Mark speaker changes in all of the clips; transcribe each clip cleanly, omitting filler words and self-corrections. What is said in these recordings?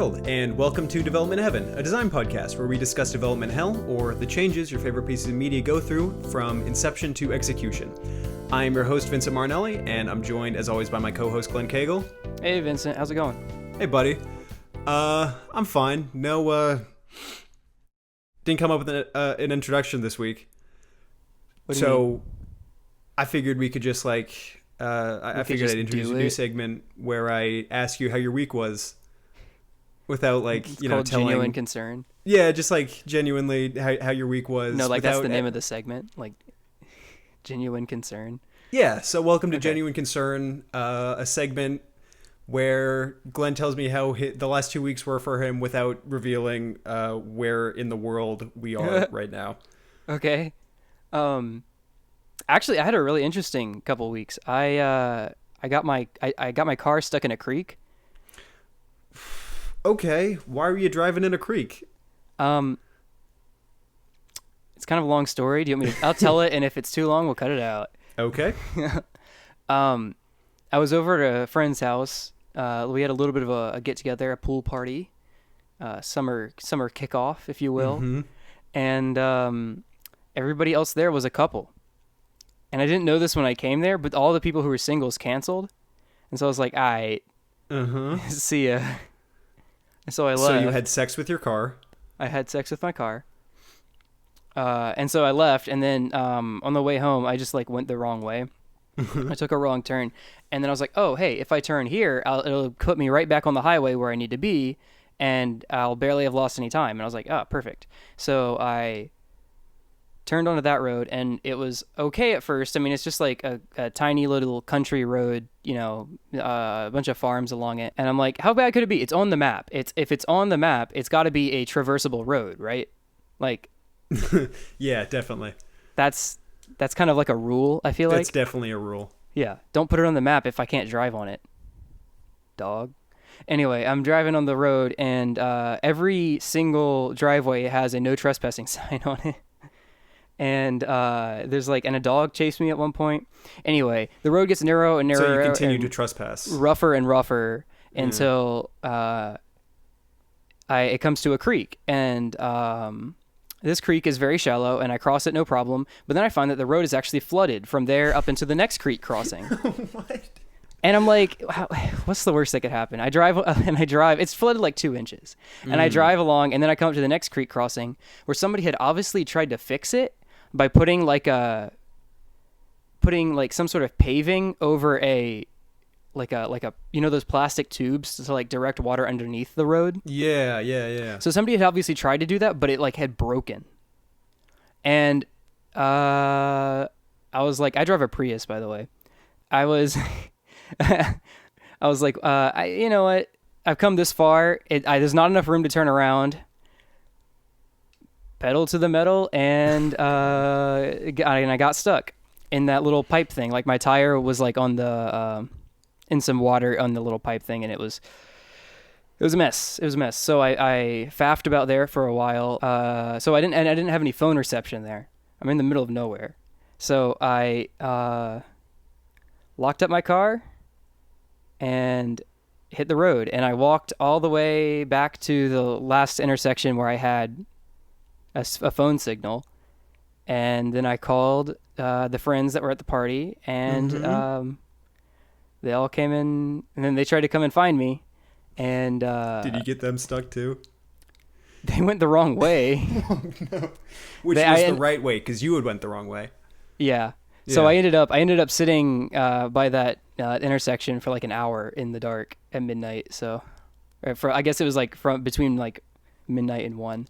Speaker 1: world, and welcome to Development Heaven, a design podcast where we discuss development hell, or the changes your favorite pieces of media go through from inception to execution. I am your host, Vincent Marnelli, and I'm joined, as always, by my co-host, Glenn Cagle.
Speaker 2: Hey, Vincent. How's it going?
Speaker 1: Hey, buddy. I'm fine. Didn't come up with an introduction this week. So I figured we could just I figured I'd introduce a new segment where I ask you how your week was without telling
Speaker 2: genuine concern.
Speaker 1: Yeah, just genuinely how your week was.
Speaker 2: No, that's the name of the segment, genuine concern.
Speaker 1: Yeah, so welcome to Genuine Concern, a segment where Glenn tells me how the last 2 weeks were for him without revealing where in the world we are right now.
Speaker 2: Okay. Actually, I had a really interesting couple weeks. I got my car stuck in a creek.
Speaker 1: Okay, why were you driving in a creek?
Speaker 2: It's kind of a long story. Do you want me to? I'll tell it, and if it's too long, we'll cut it out.
Speaker 1: Okay.
Speaker 2: I was over at a friend's house. We had a little bit of a get together, a pool party, summer kickoff, if you will, and everybody else there was a couple. And I didn't know this when I came there, but all the people who were singles canceled. And so I was like, all right, see ya. And so I left.
Speaker 1: So you had sex with your car.
Speaker 2: I had sex with my car. And so I left. And then on the way home, I just went the wrong way. I took a wrong turn. And then I was like, oh, hey, if I turn here, it'll put me right back on the highway where I need to be. And I'll barely have lost any time. And I was like, oh, perfect. So I turned onto that road, and it was okay at first. I mean, it's just a tiny little country road, a bunch of farms along it. And I'm like, how bad could it be? It's on the map. If it's on the map, it's got to be a traversable road, right?
Speaker 1: Yeah, definitely.
Speaker 2: That's kind of like a rule, I feel like.
Speaker 1: That's definitely a rule.
Speaker 2: Yeah, don't put it on the map if I can't drive on it. Dog. Anyway, I'm driving on the road, and every single driveway has a no trespassing sign on it. And there's and a dog chased me at one point. Anyway, the road gets narrow and narrower.
Speaker 1: So you continue to trespass.
Speaker 2: Rougher and rougher until it comes to a creek. And this creek is very shallow, and I cross it no problem. But then I find that the road is actually flooded from there up into the next creek crossing.
Speaker 1: What?
Speaker 2: And I'm like, what's the worst that could happen? I drive. It's flooded 2 inches. And I drive along, and then I come up to the next creek crossing where somebody had obviously tried to fix it by putting some sort of paving over those plastic tubes to direct water underneath the road.
Speaker 1: Yeah.
Speaker 2: So somebody had obviously tried to do that, but it had broken. And I was like, I drive a Prius, by the way. I was you know what? I've come this far. There's not enough room to turn around. Pedal to the metal, and I got stuck in that little pipe thing. My tire was on the in some water on the little pipe thing, and it was a mess. It was a mess. So I faffed about there for a while. So I didn't have any phone reception there. I'm in the middle of nowhere. So I locked up my car and hit the road, and I walked all the way back to the last intersection where I had a phone signal, and then I called the friends that were at the party, and they all came in, and then they tried to come and find me, and
Speaker 1: did you get them stuck too?
Speaker 2: They went the wrong way.
Speaker 1: Oh, no. Which was the right way, because you had went the wrong way.
Speaker 2: Yeah. So I ended up sitting by that intersection for an hour in the dark at midnight. So I guess it was from between midnight and 1.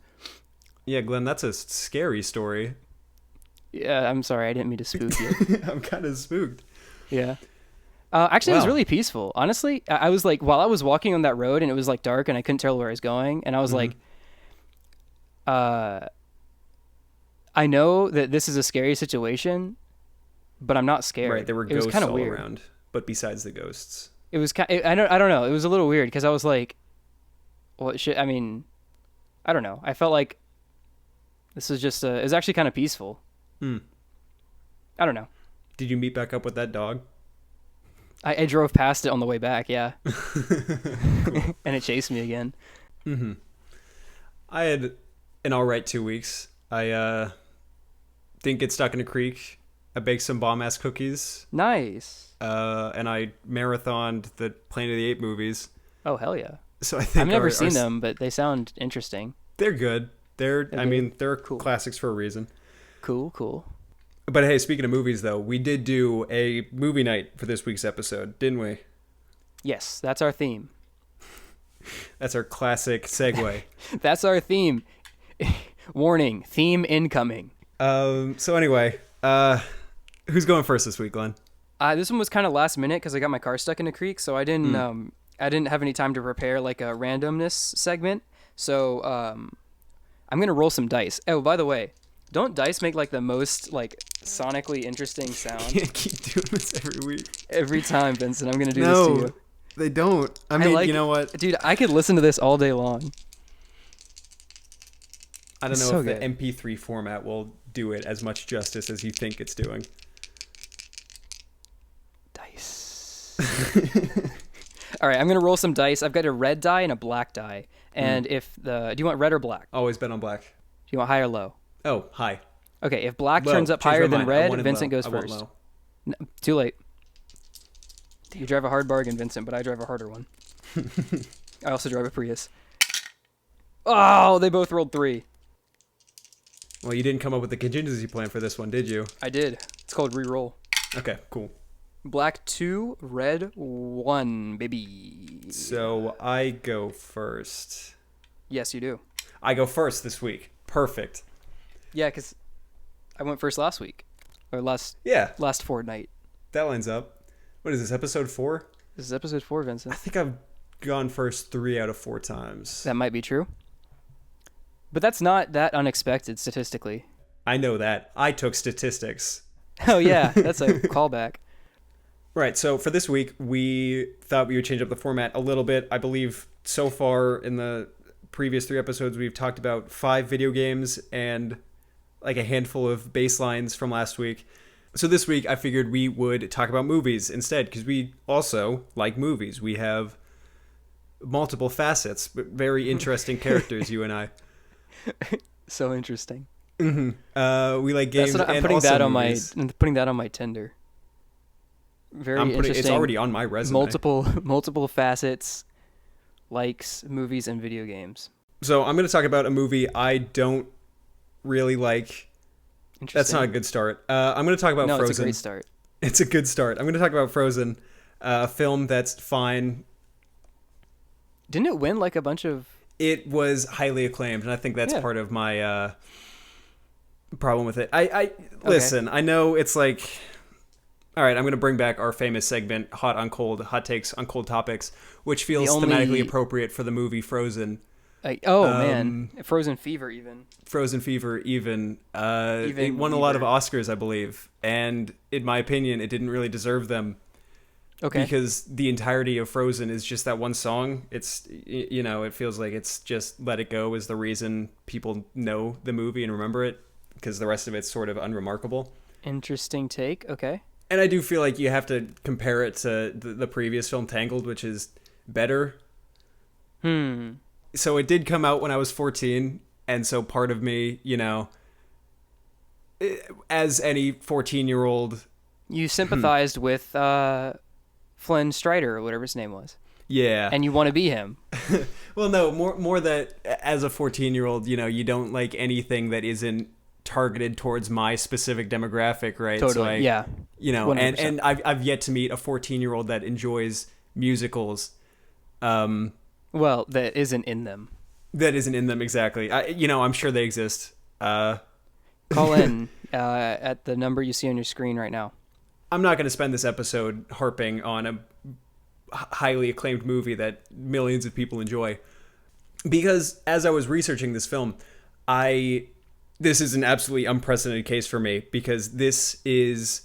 Speaker 2: Yeah,
Speaker 1: Glenn, that's a scary story.
Speaker 2: Yeah, I'm sorry. I didn't mean to spook you.
Speaker 1: I'm kind of spooked.
Speaker 2: Yeah. Actually, It was really peaceful. Honestly, I was while I was walking on that road and it was dark and I couldn't tell where I was going. And I was I know that this is a scary situation, but I'm not scared.
Speaker 1: Right, there were ghosts all around. But besides the ghosts.
Speaker 2: It was I don't know. It was a little weird because I was what shit? I mean, I don't know. I felt like this was just it was actually kind of peaceful. I don't know.
Speaker 1: Did you meet back up with that dog?
Speaker 2: I drove past it on the way back, yeah. And it chased me again.
Speaker 1: I had an all right 2 weeks. I didn't get stuck in a creek. I baked some bomb-ass cookies.
Speaker 2: Nice.
Speaker 1: And I marathoned the Planet of the Apes movies.
Speaker 2: Oh, hell yeah.
Speaker 1: So I think
Speaker 2: I've never seen them, but they sound interesting.
Speaker 1: They're good. They're
Speaker 2: cool.
Speaker 1: classics for a reason.
Speaker 2: Cool.
Speaker 1: But hey, speaking of movies, though, we did do a movie night for this week's episode, didn't we?
Speaker 2: Yes, that's our theme.
Speaker 1: That's our classic segue.
Speaker 2: That's our theme. Warning, theme incoming.
Speaker 1: So anyway, who's going first this week, Glenn?
Speaker 2: This one was kind of last minute because I got my car stuck in a creek, so I didn't have any time to prepare like a randomness segment. So I'm gonna roll some dice. Oh, by the way, don't dice make like the most like sonically interesting sound?
Speaker 1: I can't keep doing this every week.
Speaker 2: Every time, Vincent, I'm gonna do this to you.
Speaker 1: They don't. I mean, you know what?
Speaker 2: Dude, I could listen to this all day long.
Speaker 1: I don't know if the MP3 format will do it as much justice as you think it's doing.
Speaker 2: Dice. All right, I'm going to roll some dice. I've got a red die and a black die. And do you want red or black?
Speaker 1: Always bet on black.
Speaker 2: Do you want high or low?
Speaker 1: Oh, high.
Speaker 2: Okay, if black turns up higher than red, Vincent goes first. No, too late. You drive a hard bargain, Vincent, but I drive a harder one. I also drive a Prius. Oh, they both rolled 3.
Speaker 1: Well, you didn't come up with the contingency plan for this one, did you?
Speaker 2: I did. It's called re-roll.
Speaker 1: Okay, cool.
Speaker 2: Black 2, red 1, baby.
Speaker 1: So I go first.
Speaker 2: Yes, you do.
Speaker 1: I go first this week. Perfect.
Speaker 2: Yeah, because I went first last week. Or last fortnight.
Speaker 1: That lines up. What is this, episode 4?
Speaker 2: This is episode 4, Vincent.
Speaker 1: I think I've gone first 3 out of 4 times.
Speaker 2: That might be true. But that's not that unexpected statistically.
Speaker 1: I know that. I took statistics.
Speaker 2: Oh, yeah. That's a callback.
Speaker 1: Right. So for this week, we thought we would change up the format a little bit. I believe so far in the previous 3 episodes, we've talked about 5 video games and like a handful of baselines from last week. So this week, I figured we would talk about movies instead, because we also like movies. We have multiple facets, but very interesting characters, you and I.
Speaker 2: So interesting.
Speaker 1: Mm-hmm. We like games.
Speaker 2: I'm putting that on movies. I'm putting that on my Tinder. Very interesting.
Speaker 1: It's already on my resume.
Speaker 2: Multiple facets, likes movies and video games.
Speaker 1: So I'm going to talk about a movie I don't really like. That's not a good start. I'm going to talk about Frozen.
Speaker 2: No, it's a great start.
Speaker 1: It's a good start. I'm going to talk about Frozen, a film that's fine.
Speaker 2: Didn't it win like a bunch of...
Speaker 1: It was highly acclaimed, and I think that's part of my problem with it. Listen, I know it's like... All right, I'm going to bring back our famous segment, Hot on Cold, Hot Takes on Cold Topics, which feels thematically appropriate for the movie Frozen.
Speaker 2: Man. Frozen Fever, even.
Speaker 1: Frozen Fever, even. It won a lot of Oscars, I believe. And in my opinion, it didn't really deserve them.
Speaker 2: Okay.
Speaker 1: Because the entirety of Frozen is just that one song. It's, it feels like it's just Let It Go is the reason people know the movie and remember it. Because the rest of it's sort of unremarkable.
Speaker 2: Interesting take. Okay.
Speaker 1: And I do feel like you have to compare it to the previous film, Tangled, which is better. So it did come out when I was 14, and so part of me, as any 14-year-old...
Speaker 2: You sympathized with Flynn Strider, or whatever his name was.
Speaker 1: Yeah.
Speaker 2: And you want to be him.
Speaker 1: Well, no, more that as a 14-year-old, you don't like anything that isn't targeted towards my specific demographic, right?
Speaker 2: Totally,
Speaker 1: so
Speaker 2: yeah. 100%.
Speaker 1: And I've yet to meet a 14-year-old that enjoys musicals.
Speaker 2: Well, that isn't in them.
Speaker 1: That isn't in them, exactly. I'm sure they exist.
Speaker 2: Call in at the number you see on your screen right now.
Speaker 1: I'm not going to spend this episode harping on a highly acclaimed movie that millions of people enjoy. Because as I was researching this film, this is an absolutely unprecedented case for me, because this is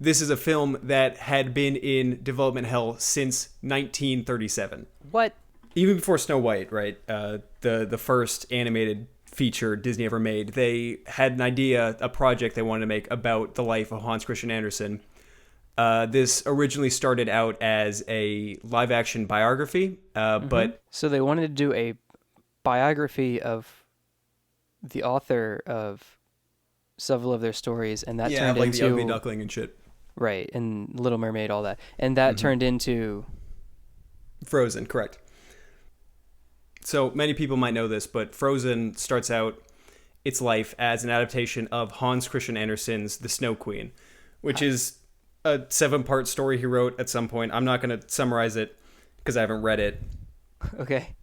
Speaker 1: a film that had been in development hell since 1937.
Speaker 2: What?
Speaker 1: Even before Snow White, right? The first animated feature Disney ever made. They had an idea, a project they wanted to make about the life of Hans Christian Andersen. This originally started out as a live-action biography, but
Speaker 2: So they wanted to do a biography of the author of several of their stories, and that turned
Speaker 1: like
Speaker 2: into
Speaker 1: the Ugly Duckling and shit.
Speaker 2: Right, and Little Mermaid, all that, and that turned into
Speaker 1: Frozen, correct. So many people might know this, but Frozen starts out its life as an adaptation of Hans Christian Andersen's The Snow Queen, which is a 7-part story he wrote at some point. I'm not going to summarize it because I haven't read it.
Speaker 2: Okay.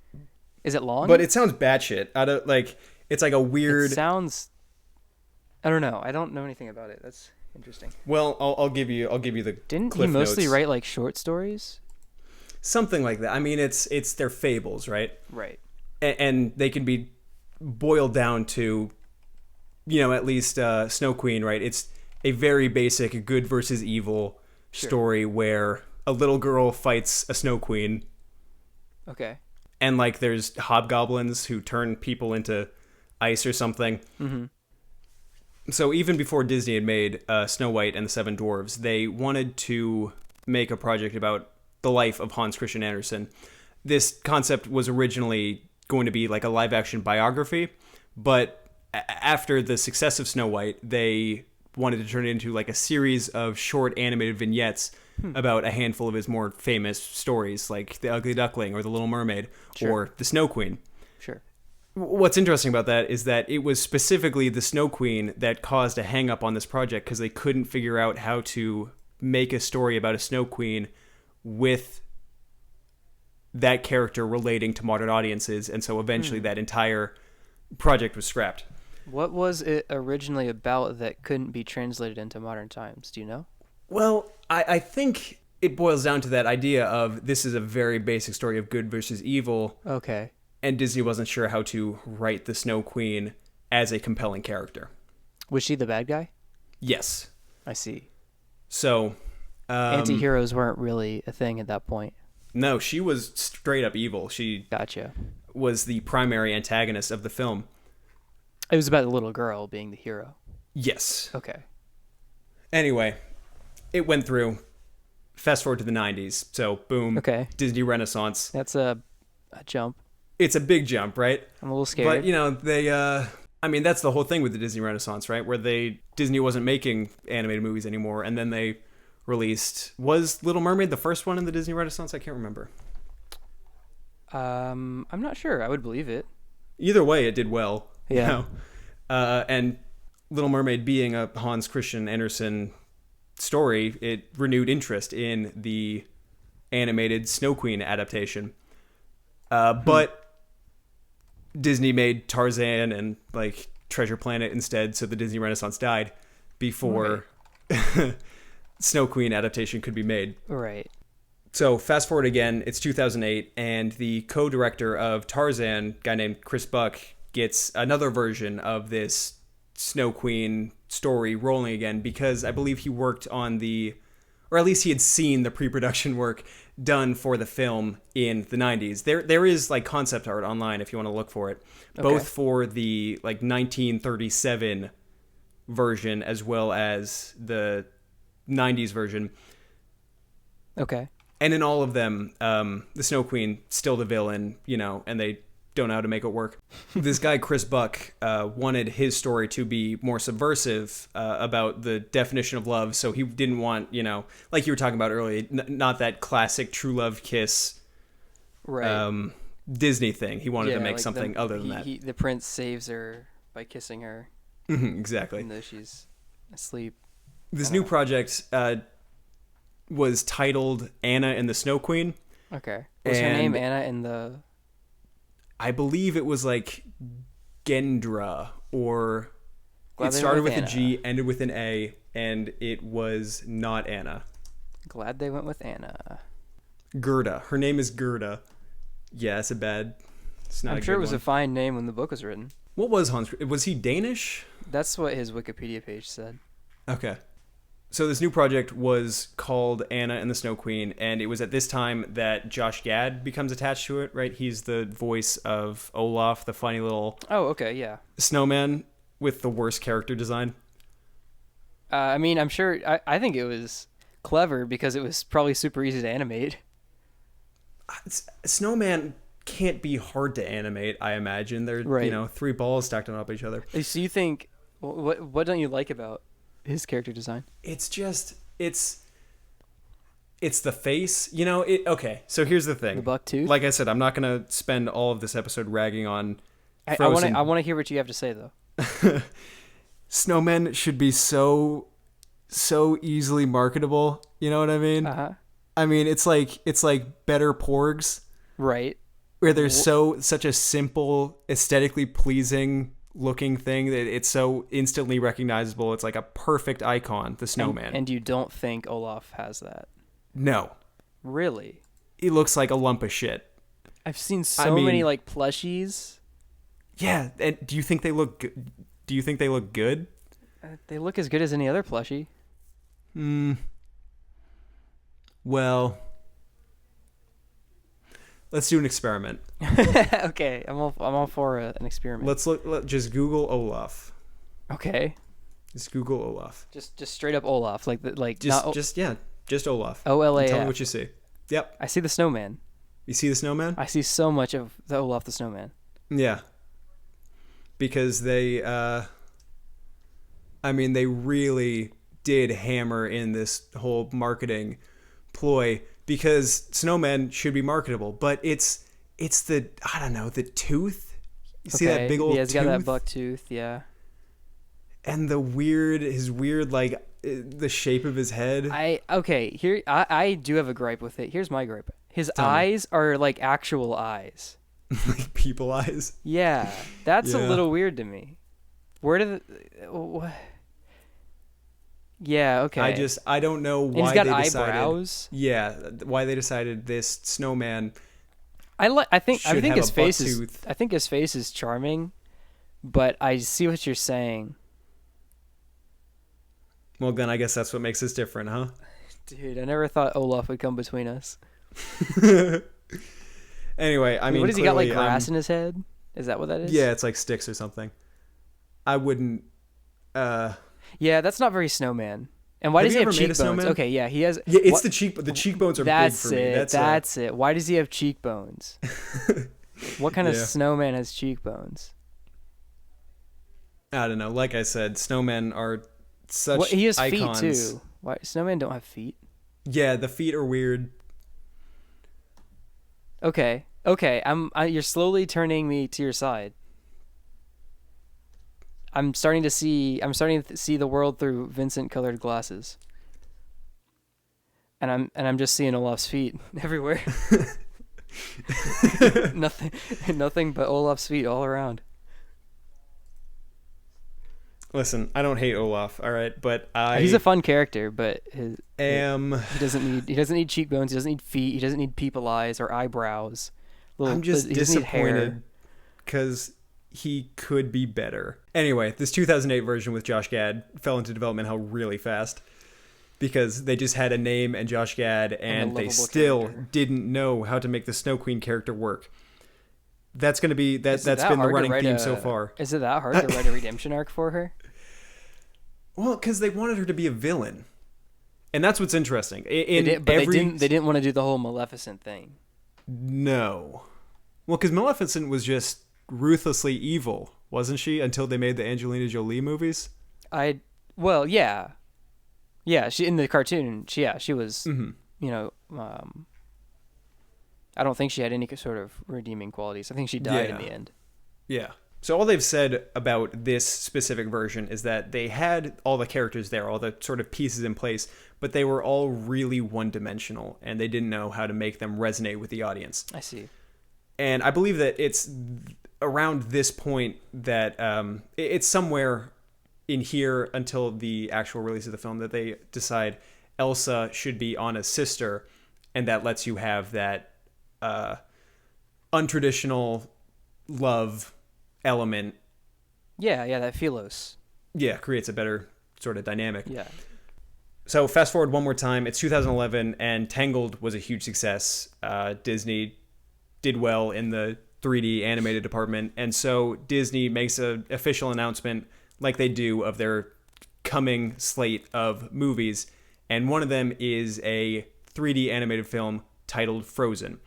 Speaker 2: Is it long?
Speaker 1: But it sounds batshit. It's like a weird.
Speaker 2: It sounds. I don't know. I don't know anything about it. That's interesting.
Speaker 1: Well, I'll give you the.
Speaker 2: Didn't
Speaker 1: Cliff
Speaker 2: he mostly
Speaker 1: notes.
Speaker 2: write like short stories?
Speaker 1: Something like that. I mean, it's their fables, right?
Speaker 2: Right.
Speaker 1: And they can be boiled down to, at least Snow Queen, right? It's a very basic good versus evil story where a little girl fights a Snow Queen.
Speaker 2: Okay.
Speaker 1: And like there's hobgoblins who turn people into ice or something. Mm-hmm. So even before Disney had made Snow White and the Seven Dwarfs, they wanted to make a project about the life of Hans Christian Andersen. This concept was originally going to be like a live-action biography, but after the success of Snow White, they wanted to turn it into like a series of short animated vignettes about a handful of his more famous stories, like The Ugly Duckling or The Little Mermaid or The Snow Queen.
Speaker 2: Sure.
Speaker 1: What's interesting about that is that it was specifically the Snow Queen that caused a hang-up on this project because they couldn't figure out how to make a story about a Snow Queen with that character relating to modern audiences, and so eventually that entire project was scrapped.
Speaker 2: What was it originally about that couldn't be translated into modern times? Do you know?
Speaker 1: Well, I think it boils down to that idea of this is a very basic story of good versus evil.
Speaker 2: Okay.
Speaker 1: And Disney wasn't sure how to write the Snow Queen as a compelling character.
Speaker 2: Was she the bad guy?
Speaker 1: Yes.
Speaker 2: I see.
Speaker 1: So...
Speaker 2: anti-heroes weren't really a thing at that point.
Speaker 1: No, she was straight up evil. She
Speaker 2: Gotcha.
Speaker 1: was the primary antagonist of the film.
Speaker 2: It was about the little girl being the hero.
Speaker 1: Yes.
Speaker 2: Okay.
Speaker 1: Anyway, it went through. Fast forward to the 90s. So, boom.
Speaker 2: Okay.
Speaker 1: Disney Renaissance.
Speaker 2: That's a jump.
Speaker 1: It's a big jump, right?
Speaker 2: I'm a little scared.
Speaker 1: But, they... that's the whole thing with the Disney Renaissance, right? Where Disney wasn't making animated movies anymore, and then they released... Was Little Mermaid the first one in the Disney Renaissance? I can't remember.
Speaker 2: I'm not sure. I would believe it.
Speaker 1: Either way, it did well.
Speaker 2: Yeah.
Speaker 1: And Little Mermaid being a Hans Christian Andersen story, it renewed interest in the animated Snow Queen adaptation. But Disney made Tarzan and like Treasure Planet instead, so the Disney Renaissance died before Snow Queen adaptation could be made.
Speaker 2: Right.
Speaker 1: So fast forward again, it's 2008, and the co-director of Tarzan, a guy named Chris Buck, gets another version of this Snow Queen story rolling again because I believe he worked on or at least he had seen the pre-production work done for the film in the 90s. There is like concept art online if you want to look for it, both for the like 1937 version as well as the 90s version.
Speaker 2: Okay.
Speaker 1: And in all of them, the Snow Queen still the villain, and they don't know how to make it work. This guy, Chris Buck, wanted his story to be more subversive about the definition of love. So he didn't want, like you were talking about earlier, not that classic true love kiss Disney thing. He wanted to make something other than that.
Speaker 2: The prince saves her by kissing her.
Speaker 1: Exactly.
Speaker 2: Even though she's asleep.
Speaker 1: This new project was titled Anna and the Snow Queen.
Speaker 2: Okay. Was her name Anna in the...
Speaker 1: I believe it was like Gendra, or
Speaker 2: Glad
Speaker 1: it started with
Speaker 2: Anna.
Speaker 1: a G, ended with an A, and it was not Anna.
Speaker 2: Glad they went with Anna.
Speaker 1: Gerda. Her name is Gerda. Yeah, it's not
Speaker 2: I'm sure it was a fine name when the book was written.
Speaker 1: What was Hans? Was he Danish?
Speaker 2: That's what his Wikipedia page said.
Speaker 1: Okay. So this new project was called Anna and the Snow Queen, and it was at this time that Josh Gad becomes attached to it, right? He's the voice of Olaf, the funny little snowman with the worst character design.
Speaker 2: I'm sure, I think it was clever because it was probably super easy to animate.
Speaker 1: Snowman can't be hard to animate, I imagine. They're,
Speaker 2: Right.
Speaker 1: 3 balls stacked on top of each other.
Speaker 2: So you think, what don't you like about his character design?
Speaker 1: It's just, it's the face. Okay, so here's the thing.
Speaker 2: The buck tooth?
Speaker 1: Like I said, I'm not going to spend all of this episode ragging on
Speaker 2: I
Speaker 1: Frozen.
Speaker 2: want to hear what you have to say, though.
Speaker 1: Snowmen should be so easily marketable. You know what I mean?
Speaker 2: Uh-huh.
Speaker 1: I mean, it's like better porgs.
Speaker 2: Right.
Speaker 1: Where there's such a simple, aesthetically pleasing looking thing that it's so instantly recognizable. It's like a perfect icon, the snowman.
Speaker 2: And you don't think Olaf has that?
Speaker 1: No.
Speaker 2: Really?
Speaker 1: He looks like a lump of shit.
Speaker 2: I've seen many like plushies.
Speaker 1: Yeah, and do you think they look good?
Speaker 2: They look as good as any other plushie.
Speaker 1: Well, let's do an experiment.
Speaker 2: Okay, I'm all for an experiment.
Speaker 1: Just Google Olaf.
Speaker 2: Okay.
Speaker 1: Just Google Olaf.
Speaker 2: Just straight up Olaf,
Speaker 1: just Olaf.
Speaker 2: OLAF.
Speaker 1: Tell me what you see. Yep.
Speaker 2: I see the snowman.
Speaker 1: You see the snowman?
Speaker 2: I see so much of the Olaf the snowman.
Speaker 1: Yeah. Because they they really did hammer in this whole marketing ploy, because snowmen should be marketable, but it's the, I don't know, the tooth. You see that big old
Speaker 2: he's
Speaker 1: tooth?
Speaker 2: got that buck tooth, yeah.
Speaker 1: And his weird like the shape of his head.
Speaker 2: I do have a gripe with it. Here's my gripe. His
Speaker 1: Tell me.
Speaker 2: eyes are like actual eyes.
Speaker 1: Like people eyes.
Speaker 2: Yeah, that's a
Speaker 1: Yeah.
Speaker 2: little weird to me. Where did what? Yeah, okay.
Speaker 1: I don't know why
Speaker 2: and he's got
Speaker 1: they decided.
Speaker 2: eyebrows.
Speaker 1: Yeah, why they decided this snowman.
Speaker 2: I think
Speaker 1: Should have
Speaker 2: his
Speaker 1: a
Speaker 2: face
Speaker 1: buck
Speaker 2: is
Speaker 1: tooth.
Speaker 2: I think his face is charming, but I see what you're saying.
Speaker 1: Well, then I guess that's what makes us different, huh?
Speaker 2: Dude, I never thought Olaf would come between us.
Speaker 1: Anyway, I mean,
Speaker 2: what has he got, like
Speaker 1: clearly,
Speaker 2: grass in his head? Is that what that is?
Speaker 1: Yeah, it's like sticks or something. I wouldn't.
Speaker 2: Yeah, that's not very snowman. And why
Speaker 1: Have
Speaker 2: does
Speaker 1: you
Speaker 2: he have
Speaker 1: ever made a
Speaker 2: cheekbones?
Speaker 1: snowman?
Speaker 2: Okay, yeah, he has.
Speaker 1: Yeah, it's the cheekbones are big for me.
Speaker 2: That's it. Why does he have cheekbones? What kind of
Speaker 1: Yeah.
Speaker 2: snowman has cheekbones?
Speaker 1: I don't know. Like I said, snowmen are such
Speaker 2: He has
Speaker 1: icons.
Speaker 2: feet too. Why snowmen don't have feet?
Speaker 1: Yeah, the feet are weird.
Speaker 2: Okay. You're slowly turning me to your side. I'm starting to see the world through Vincent colored glasses. And I'm just seeing Olaf's feet everywhere. Nothing but Olaf's feet all around.
Speaker 1: Listen, I don't hate Olaf, all right, but
Speaker 2: He's a fun character, but
Speaker 1: he
Speaker 2: doesn't need cheekbones, he doesn't need feet, he doesn't need people eyes or eyebrows.
Speaker 1: I'm just
Speaker 2: he doesn't need hair.
Speaker 1: disappointed because he could be better. Anyway, this 2008 version with Josh Gad fell into development hell really fast because they just had a name and Josh Gad, and they still didn't know how to make the Snow Queen character work. That's going to be that's been the running theme so far.
Speaker 2: Is it that hard to write a redemption arc for her?
Speaker 1: Well, because they wanted her to be a villain, and that's what's interesting.
Speaker 2: They didn't want to do the whole Maleficent thing.
Speaker 1: No, well, because Maleficent was just ruthlessly evil, wasn't she? Until they made the Angelina Jolie movies.
Speaker 2: Yeah. She in the cartoon. She was.
Speaker 1: Mm-hmm.
Speaker 2: I don't think she had any sort of redeeming qualities. I think she died in the end.
Speaker 1: Yeah. So all they've said about this specific version is that they had all the characters there, all the sort of pieces in place, but they were all really one-dimensional, and they didn't know how to make them resonate with the audience.
Speaker 2: I see.
Speaker 1: And I believe that it's around this point that it's somewhere in here until the actual release of the film that they decide Elsa should be Anna's sister, and that lets you have that untraditional love element.
Speaker 2: Yeah, that Philos.
Speaker 1: Yeah, creates a better sort of dynamic.
Speaker 2: Yeah.
Speaker 1: So fast forward one more time. It's 2011, and Tangled was a huge success. Disney did well in the 3D animated department, and so Disney makes an official announcement, like they do, of their coming slate of movies, and one of them is a 3D animated film titled Frozen.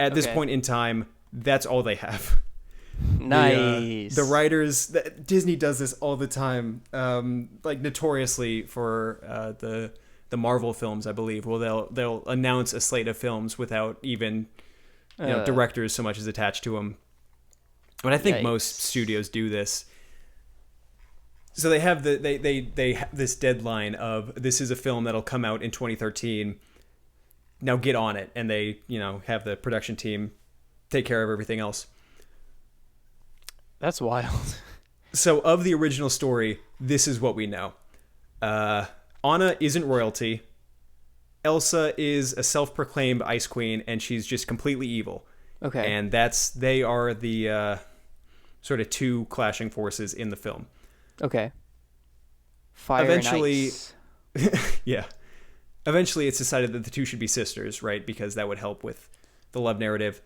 Speaker 1: At this point in time, that's all they have.
Speaker 2: Nice.
Speaker 1: The writers, Disney does this all the time, like notoriously for the Marvel films, I believe. Well, they'll announce a slate of films without even directors so much as attached to them. But I think most studios do this. So they have they have this deadline of this is a film that'll come out in 2013. Now get on it, and they have the production team take care of everything else.
Speaker 2: That's wild.
Speaker 1: So of the original story, this is what we know. Anna isn't royalty. Elsa is a self-proclaimed ice queen, and she's just completely evil.
Speaker 2: Okay.
Speaker 1: And they are the sort of two clashing forces in the film.
Speaker 2: Okay. Fire
Speaker 1: Eventually,
Speaker 2: and ice.
Speaker 1: Yeah. Eventually, it's decided that the two should be sisters, right? Because that would help with the love narrative.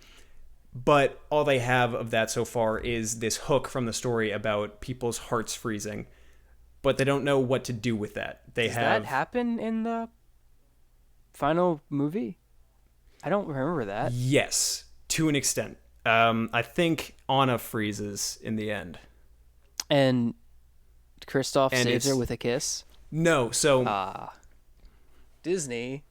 Speaker 1: But all they have of that so far is this hook from the story about people's hearts freezing. But they don't know what to do with that.
Speaker 2: Does that happen in the final movie? I don't remember that.
Speaker 1: Yes, to an extent. I think Anna freezes in the end.
Speaker 2: And Kristoff saves her with a kiss?
Speaker 1: No, so...
Speaker 2: Disney.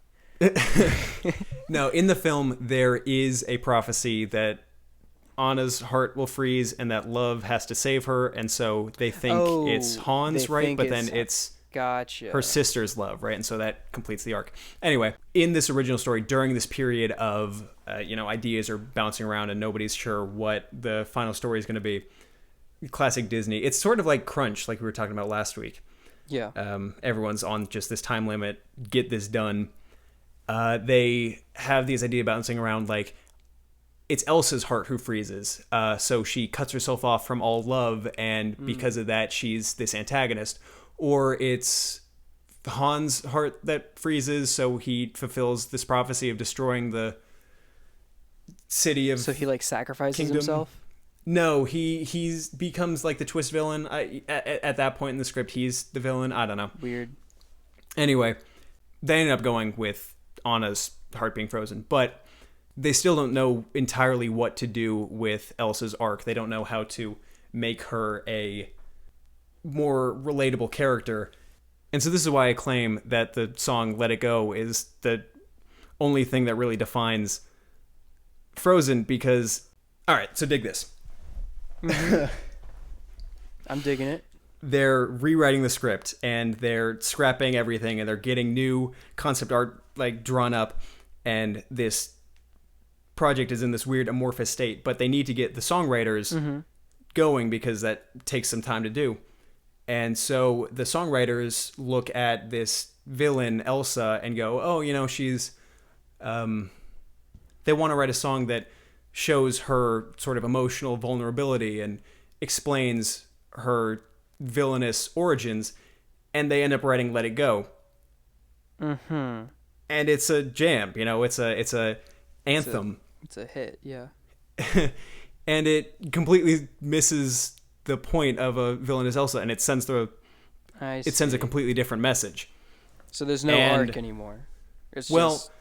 Speaker 1: No, in the film, there is a prophecy that Anna's heart will freeze and that love has to save her, and so they think it's Hans, right? But then it's her sister's love, right? And so that completes the arc. Anyway, in this original story, during this period of, ideas are bouncing around and nobody's sure what the final story is going to be, classic Disney. It's sort of like Crunch, like we were talking about last week.
Speaker 2: Yeah.
Speaker 1: Everyone's on just this time limit. Get this done. They have these ideas bouncing around like it's Elsa's heart who freezes. So she cuts herself off from all love, and because of that, she's this antagonist. Or it's Hans' heart that freezes, so he fulfills this prophecy of destroying the city of.
Speaker 2: So he sacrifices
Speaker 1: kingdom.
Speaker 2: himself.
Speaker 1: No, he becomes like the twist villain. At that point in the script, he's the villain. I don't know.
Speaker 2: Weird.
Speaker 1: Anyway, they ended up going with Anna's heart being frozen, but they still don't know entirely what to do with Elsa's arc. They don't know how to make her a more relatable character. And so this is why I claim that the song Let It Go is the only thing that really defines Frozen, because... All right, so dig this.
Speaker 2: Mm-hmm. I'm digging it.
Speaker 1: They're rewriting the script, and they're scrapping everything, and they're getting new concept art drawn up, and this project is in this weird amorphous state, but they need to get the songwriters going because that takes some time to do. And so the songwriters look at this villain, Elsa, and go, oh, she's... they want to write a song that shows her sort of emotional vulnerability and explains her villainous origins, and they end up writing Let It Go.
Speaker 2: Mm-hmm.
Speaker 1: And it's a jam, it's a anthem.
Speaker 2: It's a hit, yeah.
Speaker 1: And it completely misses the point of a villainous Elsa, and it sends a completely different message.
Speaker 2: So there's no arc anymore. It's just...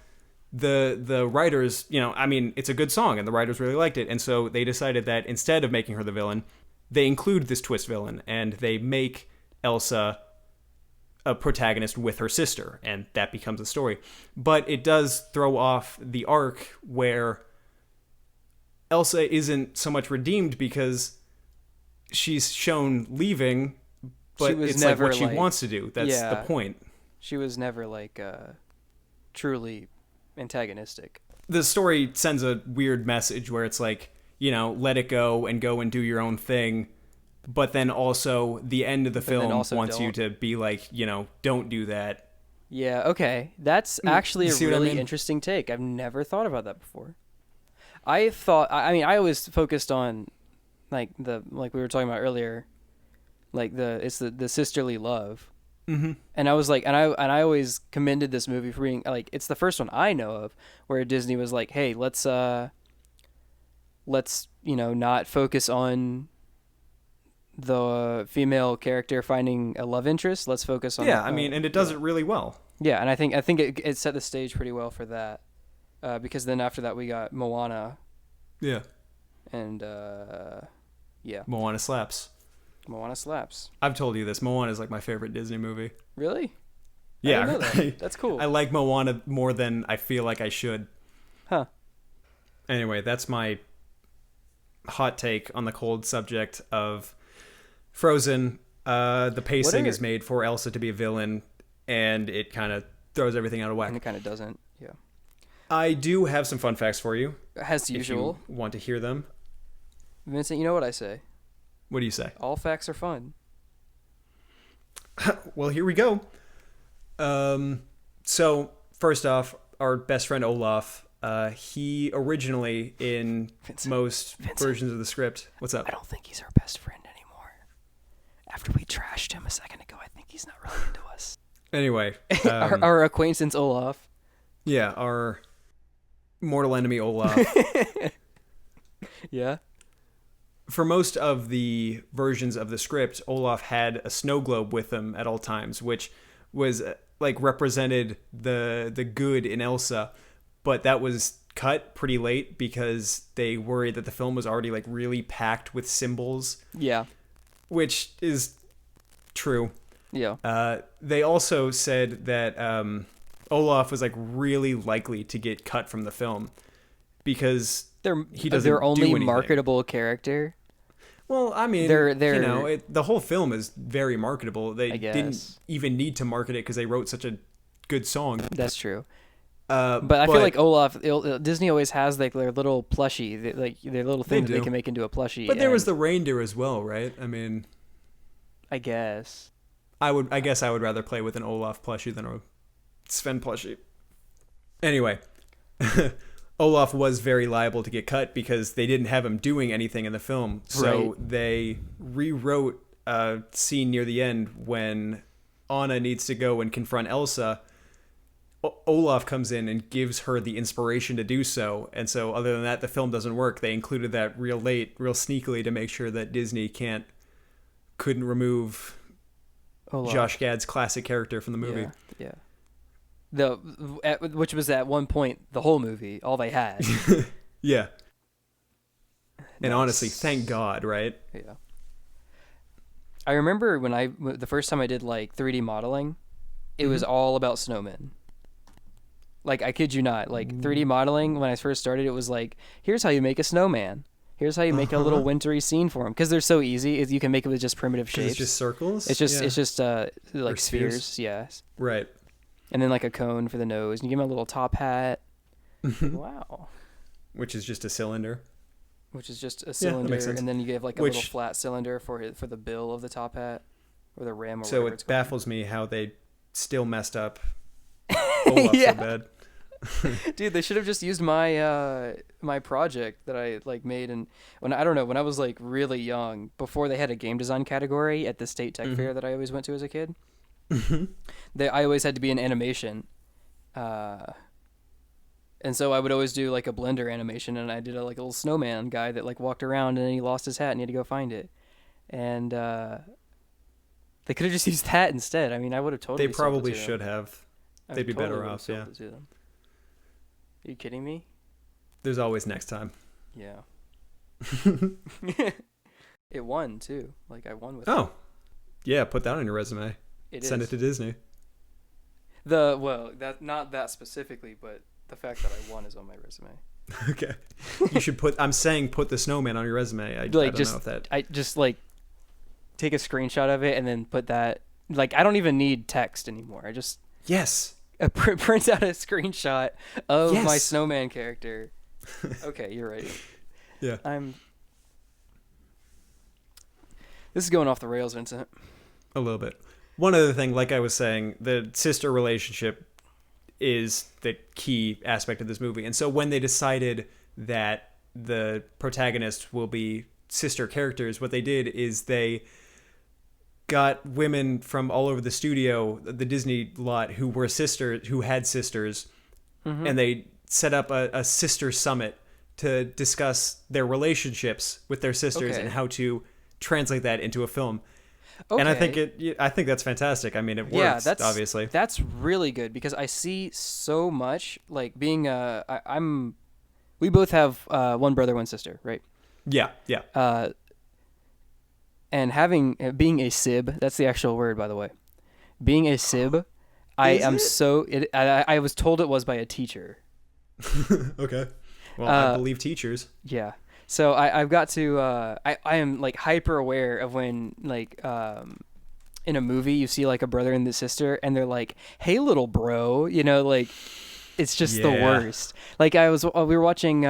Speaker 1: the writers, it's a good song, and the writers really liked it, and so they decided that instead of making her the villain, they include this twist villain, and they make Elsa a protagonist with her sister, and that becomes the story. But it does throw off the arc where Elsa isn't so much redeemed because she's shown leaving, but it's never what she wants to do. That's the point.
Speaker 2: She was never truly antagonistic.
Speaker 1: The story sends a weird message where it's let it go and do your own thing, but then also the end of the film wants you to be don't do that.
Speaker 2: Yeah, okay. That's actually a really interesting take. I've never thought about that before. I always focused on we were talking about earlier, it's the sisterly love.
Speaker 1: Mm-hmm.
Speaker 2: And I was I always commended this movie for being it's the first one I know of where Disney was hey, let's not focus on the female character finding a love interest. Let's focus on
Speaker 1: and it does it really well.
Speaker 2: Yeah, and I think it set the stage pretty well for that, because then after that we got Moana.
Speaker 1: Yeah.
Speaker 2: And yeah,
Speaker 1: Moana slaps.
Speaker 2: Moana slaps.
Speaker 1: I've told you this. Moana is like my favorite Disney movie.
Speaker 2: Really?
Speaker 1: Yeah,
Speaker 2: I didn't know that. That's cool.
Speaker 1: I like Moana more than I feel like I should.
Speaker 2: Huh.
Speaker 1: Anyway, that's my hot take on the cold subject of Frozen. The pacing is made for Elsa to be a villain, and it kind of throws everything out of whack.
Speaker 2: And it kind of doesn't. Yeah.
Speaker 1: I do have some fun facts for you.
Speaker 2: As usual.
Speaker 1: If you want to hear them.
Speaker 2: Vincent, you know what I say?
Speaker 1: What do you say?
Speaker 2: All facts are fun.
Speaker 1: Well, here we go. So first off, our best friend Olaf, he originally in most versions of the script. What's up?
Speaker 2: I don't think he's our best friend anymore. After we trashed him a second ago, I think he's not really into us.
Speaker 1: Anyway,
Speaker 2: our acquaintance Olaf.
Speaker 1: Yeah, our mortal enemy Olaf.
Speaker 2: Yeah.
Speaker 1: For most of the versions of the script, Olaf had a snow globe with him at all times, which was like represented the good in Elsa, but that was cut pretty late because they worried that the film was already like really packed with symbols.
Speaker 2: Yeah.
Speaker 1: Which is true.
Speaker 2: Yeah.
Speaker 1: They also said that Olaf was like really likely to get cut from the film because he doesn't
Speaker 2: their only
Speaker 1: do anything.
Speaker 2: Marketable character.
Speaker 1: Well, I mean, they're the whole film is very marketable. They didn't even need to market it because they wrote such a good song.
Speaker 2: That's true. But I feel like Olaf, Disney always has like their little plushie, their little thing that they can make into a plushie.
Speaker 1: But there was the reindeer as well, right? I mean,
Speaker 2: I guess
Speaker 1: I would rather play with an Olaf plushie than a Sven plushie. Anyway, Olaf was very liable to get cut because they didn't have him doing anything in the film. So they rewrote a scene near the end when Anna needs to go and confront Elsa. Olaf comes in and gives her the inspiration to do so. And so other than that, the film doesn't work. They included that real sneakily to make sure that Disney couldn't remove Olaf. Josh Gad's classic character from the movie.
Speaker 2: Yeah. Which was at one point the whole movie, all they had.
Speaker 1: Yeah. And honestly, thank God, right?
Speaker 2: Yeah. I remember the first time I did like 3D modeling, it was all about snowmen. Like, I kid you not, like 3D modeling, when I first started, it was like, here's how you make a snowman. Here's how you make a little wintry scene for them. Because they're so easy. You can make it with just primitive shapes.
Speaker 1: It's just circles?
Speaker 2: It's just like spheres. Yeah.
Speaker 1: Right.
Speaker 2: And then like a cone for the nose. And you give them a little top hat. Wow.
Speaker 1: Which is just a cylinder.
Speaker 2: And then you give like a little flat cylinder for the bill of the top hat. Or the rim or
Speaker 1: so
Speaker 2: whatever it's called.
Speaker 1: Baffles me how they still messed up Olaf so bad.
Speaker 2: Dude, they should have just used my my project that I like made, and when I was like really young, before they had a game design category at the state tech fair that I always went to as a kid. I always had to be an animation, and so I would always do like a Blender animation, and I did like a little snowman guy that like walked around and then he lost his hat and he had to go find it, and they could have just used that instead. I mean, I would have totally.
Speaker 1: They probably should have. They'd be better off, yeah.
Speaker 2: Are you kidding me?
Speaker 1: There's always next time.
Speaker 2: Yeah. It won too. Like I won with.
Speaker 1: Oh, yeah. Put that on your resume. Send it to Disney.
Speaker 2: Not that specifically, but the fact that I won is on my resume.
Speaker 1: Okay. You should put. I'm saying put the snowman on your resume. I don't know if that.
Speaker 2: I just like take a screenshot of it and then put that. Like I don't even need text anymore. I just.
Speaker 1: Yes.
Speaker 2: Print out a screenshot of my snowman character. Okay, you're right.
Speaker 1: Yeah.
Speaker 2: This is going off the rails, Vincent.
Speaker 1: A little bit. One other thing, like I was saying, the sister relationship is the key aspect of this movie. And so when they decided that the protagonists will be sister characters, what they did is they got women from all over the studio, the Disney lot, who had sisters, and they set up a sister summit to discuss their relationships with their sisters and how to translate that into a film.
Speaker 2: Okay.
Speaker 1: And I think that's fantastic. I mean, it works, obviously.
Speaker 2: That's really good because I see so much, like being we both have one brother, one sister, right?
Speaker 1: Yeah, yeah.
Speaker 2: And being a sib, that's the actual word, by the way. Being a sib, I was told it was by a teacher.
Speaker 1: Okay. Well, I believe teachers.
Speaker 2: Yeah. So I've got to I am like hyper aware of when like in a movie you see like a brother and the sister and they're like, "Hey little bro," you know, like it's just the worst. Like we were watching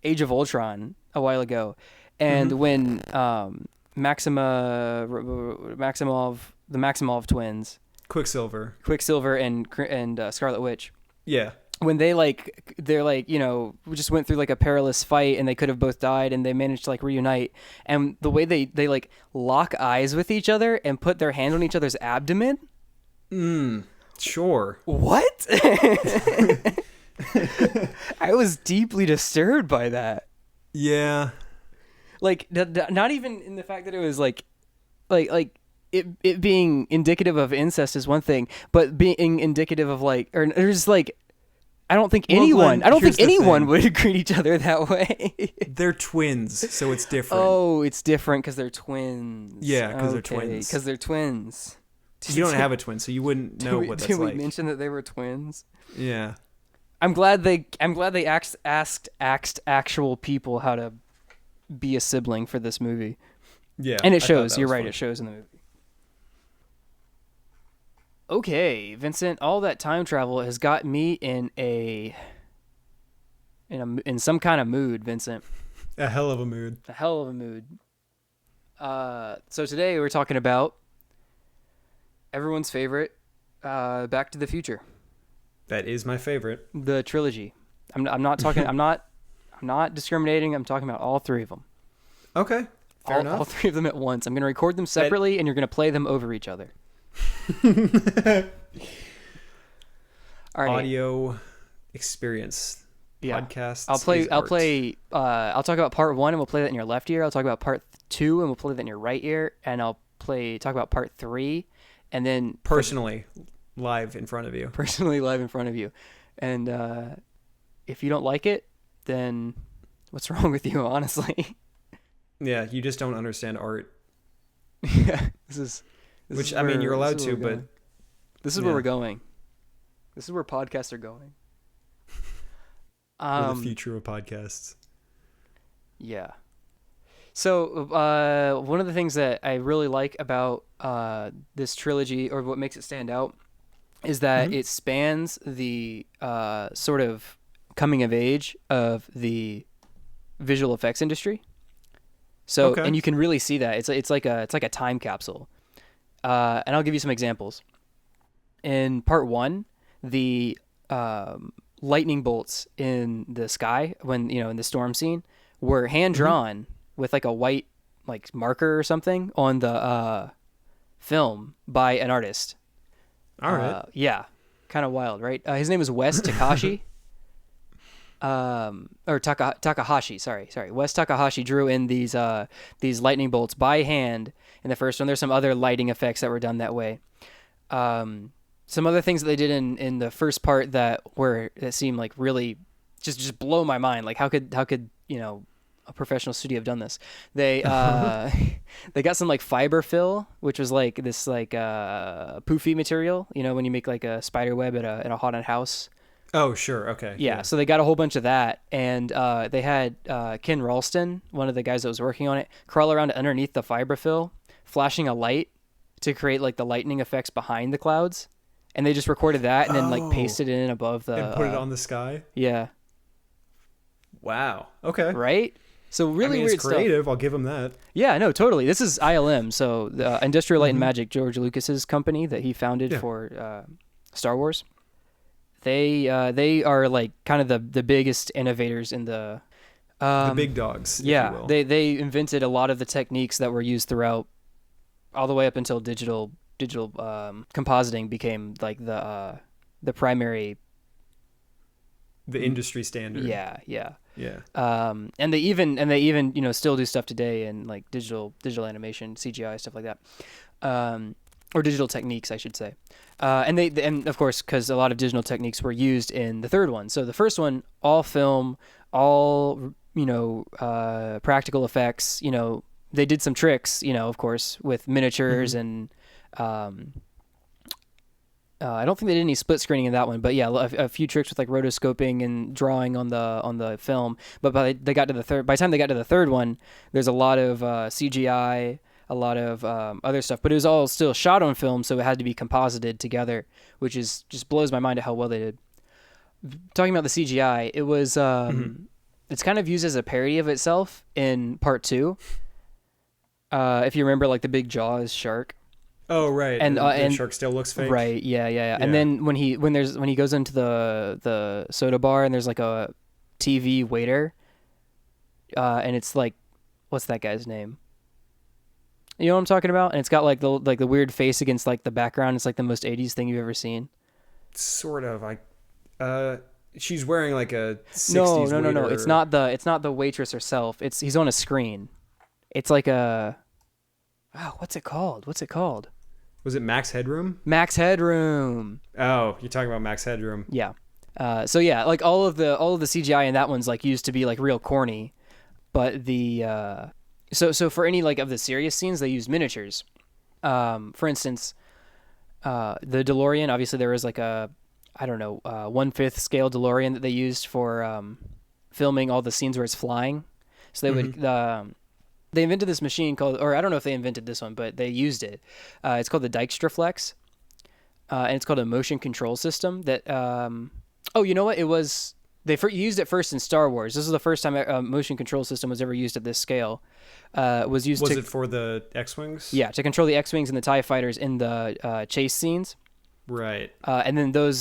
Speaker 2: Age of Ultron a while ago, and when the Maximov twins, Quicksilver and Scarlet Witch.
Speaker 1: Yeah.
Speaker 2: When they're like, you know, we just went through like a perilous fight and they could have both died and they managed to like reunite. And the way they like lock eyes with each other and put their hand on each other's abdomen.
Speaker 1: Sure.
Speaker 2: What? I was deeply disturbed by that.
Speaker 1: Yeah.
Speaker 2: Like, not even in the fact that it was like it being indicative of incest is one thing, but being indicative of like, or just like, I don't think anyone would greet each other that way.
Speaker 1: They're twins, so it's different.
Speaker 2: Oh, it's different because they're twins.
Speaker 1: Yeah, because they're twins.
Speaker 2: Because they're twins.
Speaker 1: You don't have a twin, so you wouldn't know what that's like.
Speaker 2: Did we mention that they were twins?
Speaker 1: Yeah.
Speaker 2: I'm glad they asked actual people how to be a sibling for this movie.
Speaker 1: Yeah.
Speaker 2: And it shows. You're right. Fun. It shows in the movie. Okay, Vincent, all that time travel has got me in some kind of mood, Vincent.
Speaker 1: A hell of a mood.
Speaker 2: A hell of a mood. So today we're talking about everyone's favorite, Back to the Future.
Speaker 1: That is my favorite.
Speaker 2: The trilogy. I'm not talking. I'm not discriminating. I'm talking about all three of them.
Speaker 1: Okay. Fair enough.
Speaker 2: All three of them at once. I'm going to record them separately, and you're going to play them over each other. All right.
Speaker 1: Audio experience.
Speaker 2: Yeah.
Speaker 1: Podcasts.
Speaker 2: I'll talk about part 1 and we'll play that in your left ear. I'll talk about part 2 and we'll play that in your right ear, and I'll talk about part 3 and then
Speaker 1: personally live in front of you.
Speaker 2: And if you don't like it, then what's wrong with you, honestly?
Speaker 1: Yeah, you just don't understand art.
Speaker 2: Yeah.
Speaker 1: I mean, you're allowed to, but
Speaker 2: this is where we're going. This is where podcasts are going.
Speaker 1: The future of podcasts.
Speaker 2: Yeah. So one of the things that I really like about this trilogy, or what makes it stand out, is that it spans the sort of coming of age of the visual effects industry. So, and you can really see that it's like a time capsule. And I'll give you some examples. In part 1, the lightning bolts in the sky in the storm scene were hand drawn with like a white like marker or something on the film by an artist.
Speaker 1: All right.
Speaker 2: Yeah. Kind of wild, right? His name is Wes Takahashi. Or Takahashi, sorry. Wes Takahashi drew in these lightning bolts by hand in the first one. There's some other lighting effects that were done that way. Some other things that they did in the first part that seemed like really just blow my mind. Like how could a professional studio have done this? They they got some like fiber fill, which was like this like poofy material. You know, when you make like a spider web in a haunted house.
Speaker 1: Oh, sure. Okay.
Speaker 2: Yeah. So they got a whole bunch of that, and they had Ken Ralston, one of the guys that was working on it, crawl around underneath the fiberfill, flashing a light to create like the lightning effects behind the clouds, and they just recorded that and then like pasted it in above the
Speaker 1: and put it on the sky.
Speaker 2: Yeah.
Speaker 1: Wow. Okay.
Speaker 2: Right. So really weird
Speaker 1: it's creative.
Speaker 2: stuff.
Speaker 1: I'll give him that.
Speaker 2: Yeah. No. Totally. This is ILM, so the Industrial Light and Magic, George Lucas's company that he founded for Star Wars. They are like kind of the biggest innovators in the
Speaker 1: big dogs.
Speaker 2: Yeah,
Speaker 1: if you will.
Speaker 2: they invented a lot of the techniques that were used throughout, all the way up until digital compositing became like the primary.
Speaker 1: The industry standard.
Speaker 2: Yeah.
Speaker 1: Yeah.
Speaker 2: And they even still do stuff today in like digital animation, CGI, stuff like that. Or digital techniques, I should say. And of course, because a lot of digital techniques were used in the third one. So the first one, all film, all practical effects. They did some tricks, of course, with miniatures and. I don't think they did any split screening in that one, but yeah, a few tricks with like rotoscoping and drawing on the film. But by the time they got to the third one, there's a lot of CGI, a lot of other stuff, but it was all still shot on film, so it had to be composited together, which just blows my mind at how well they did. Talking about the CGI, it was it's kind of used as a parody of itself in part 2. If you remember, like the big Jaws shark.
Speaker 1: Oh right, and the shark still looks fake.
Speaker 2: Right, yeah. And then when he goes into the soda bar and there's like a TV waiter, and it's like, what's that guy's name? You know what I'm talking about? And it's got like the weird face against like the background. It's like the most 80s thing you've ever seen. Sort of.
Speaker 1: She's wearing like a 60s
Speaker 2: No. It's not the waitress herself. He's on a screen. It's like a. Oh, what's it called?
Speaker 1: Was it Max Headroom?
Speaker 2: Max Headroom.
Speaker 1: Oh, you're talking about Max Headroom.
Speaker 2: Yeah. So yeah, like all of the CGI in that one's like used to be like real corny, but the so for any like of the serious scenes they use miniatures. For instance, the DeLorean. Obviously, there was like a 1/5 scale DeLorean that they used for filming all the scenes where it's flying. So they would. They invented this machine called, or I don't know if they invented this one, but they used it. It's called the Dijkstraflex, and it's called a motion control system that, you know what? It was, used it first in Star Wars. This is the first time a motion control system was ever used at this scale. Was it
Speaker 1: for the X-Wings?
Speaker 2: Yeah, to control the X-Wings and the TIE fighters in the chase scenes.
Speaker 1: Right.
Speaker 2: And then those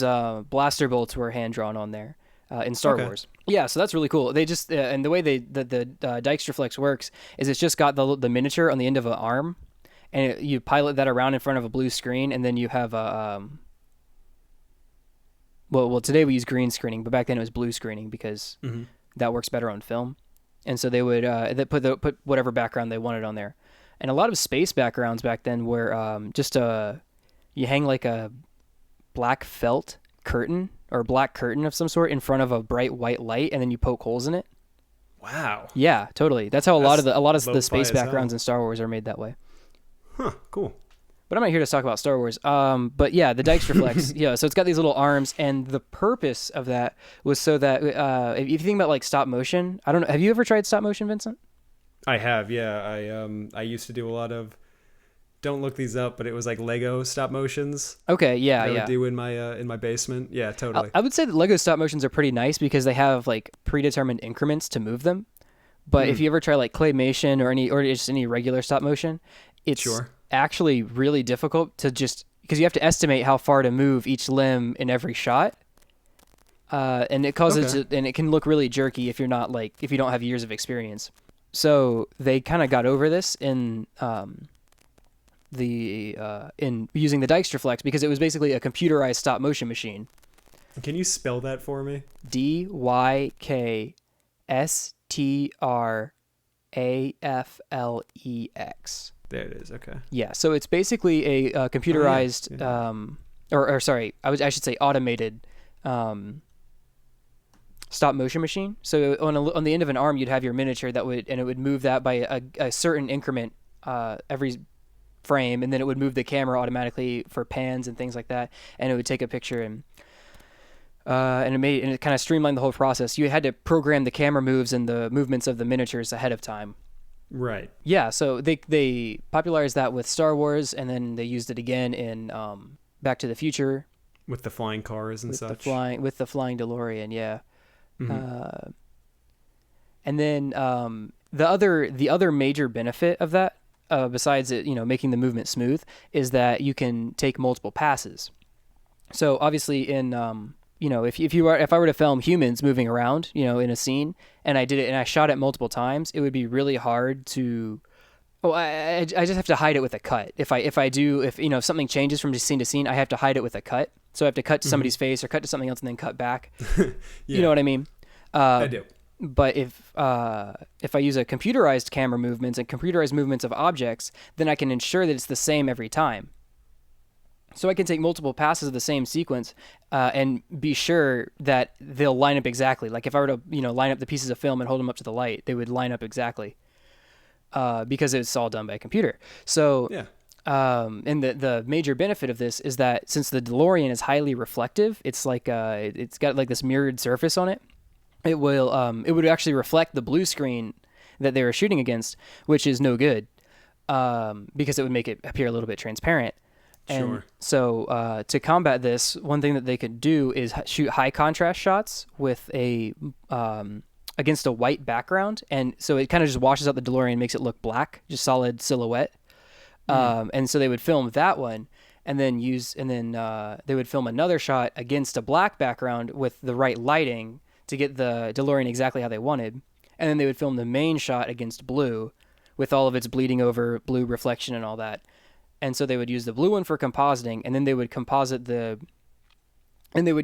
Speaker 2: blaster bolts were hand-drawn on there. In Star Wars. Yeah, so that's really cool. They just and the way the Dijkstraflex works is it's just got the miniature on the end of an arm, and you pilot that around in front of a blue screen, and then you have a well today we use green screening, but back then it was blue screening because that works better on film. And so they would they put whatever background they wanted on there, and a lot of space backgrounds back then were just you hang like a black felt curtain or black curtain of some sort in front of a bright white light, and then you poke holes in it.
Speaker 1: Wow.
Speaker 2: Yeah, totally. That's how a lot of the space backgrounds in Star Wars are made that way.
Speaker 1: Huh. Cool.
Speaker 2: But I'm not here to talk about Star Wars. But yeah, the Dijkstraflex. Yeah. So it's got these little arms, and the purpose of that was so that if you think about like stop motion, I don't know. Have you ever tried stop motion, Vincent?
Speaker 1: I have. Yeah. I used to do a lot of. Don't look these up, but it was like Lego stop motions.
Speaker 2: Okay, yeah,
Speaker 1: I would do in my basement. Yeah, totally.
Speaker 2: I would say that Lego stop motions are pretty nice because they have like predetermined increments to move them. But if you ever try like claymation or just any regular stop motion, it's actually really difficult to just because you have to estimate how far to move each limb in every shot. And it causes and it can look really jerky if you don't have years of experience. So they kind of got over this in using the Dijkstraflex because it was basically a computerized stop motion machine.
Speaker 1: Can you spell that for me?
Speaker 2: Dykstraflex. There
Speaker 1: it is. Okay.
Speaker 2: Yeah, so it's basically a computerized, I should say automated stop motion machine. So on the end of an arm, you'd have your miniature it would move that by a certain increment every frame, and then it would move the camera automatically for pans and things like that, and it would take a picture and it kind of streamlined the whole process. You had to program the camera moves and the movements of the miniatures ahead of time.
Speaker 1: Right.
Speaker 2: Yeah, so they popularized that with Star Wars, and then they used it again in Back to the Future
Speaker 1: with the flying cars and such.
Speaker 2: With the flying DeLorean, yeah. And then the other major benefit of that, besides it, making the movement smooth, is that you can take multiple passes. So obviously in if I were to film humans moving around, in a scene, and I did it and I shot it multiple times, it would be really hard to. Oh, I just have to hide it with a cut. If something changes from scene to scene, I have to hide it with a cut. So I have to cut to somebody's face or cut to something else and then cut back. Yeah. You know what I mean?
Speaker 1: I do.
Speaker 2: But if I use a computerized camera movements and computerized movements of objects, then I can ensure that it's the same every time. So I can take multiple passes of the same sequence and be sure that they'll line up exactly. Like if I were to, line up the pieces of film and hold them up to the light, they would line up exactly because it's all done by a computer. So,
Speaker 1: Yeah.
Speaker 2: And the major benefit of this is that since the DeLorean is highly reflective, it's like it's got like this mirrored surface on it. It would actually reflect the blue screen that they were shooting against, which is no good because it would make it appear a little bit transparent. And
Speaker 1: Sure.
Speaker 2: so to combat this, one thing that they could do is shoot high contrast shots with a against a white background, and so it kind of just washes out the DeLorean and makes it look black, just solid silhouette. And so they would film that one, and then they would film another shot against a black background with the right lighting to get the DeLorean exactly how they wanted, and then they would film the main shot against blue with all of its bleeding over blue reflection and all that. And so they would use the blue one for compositing, and then they would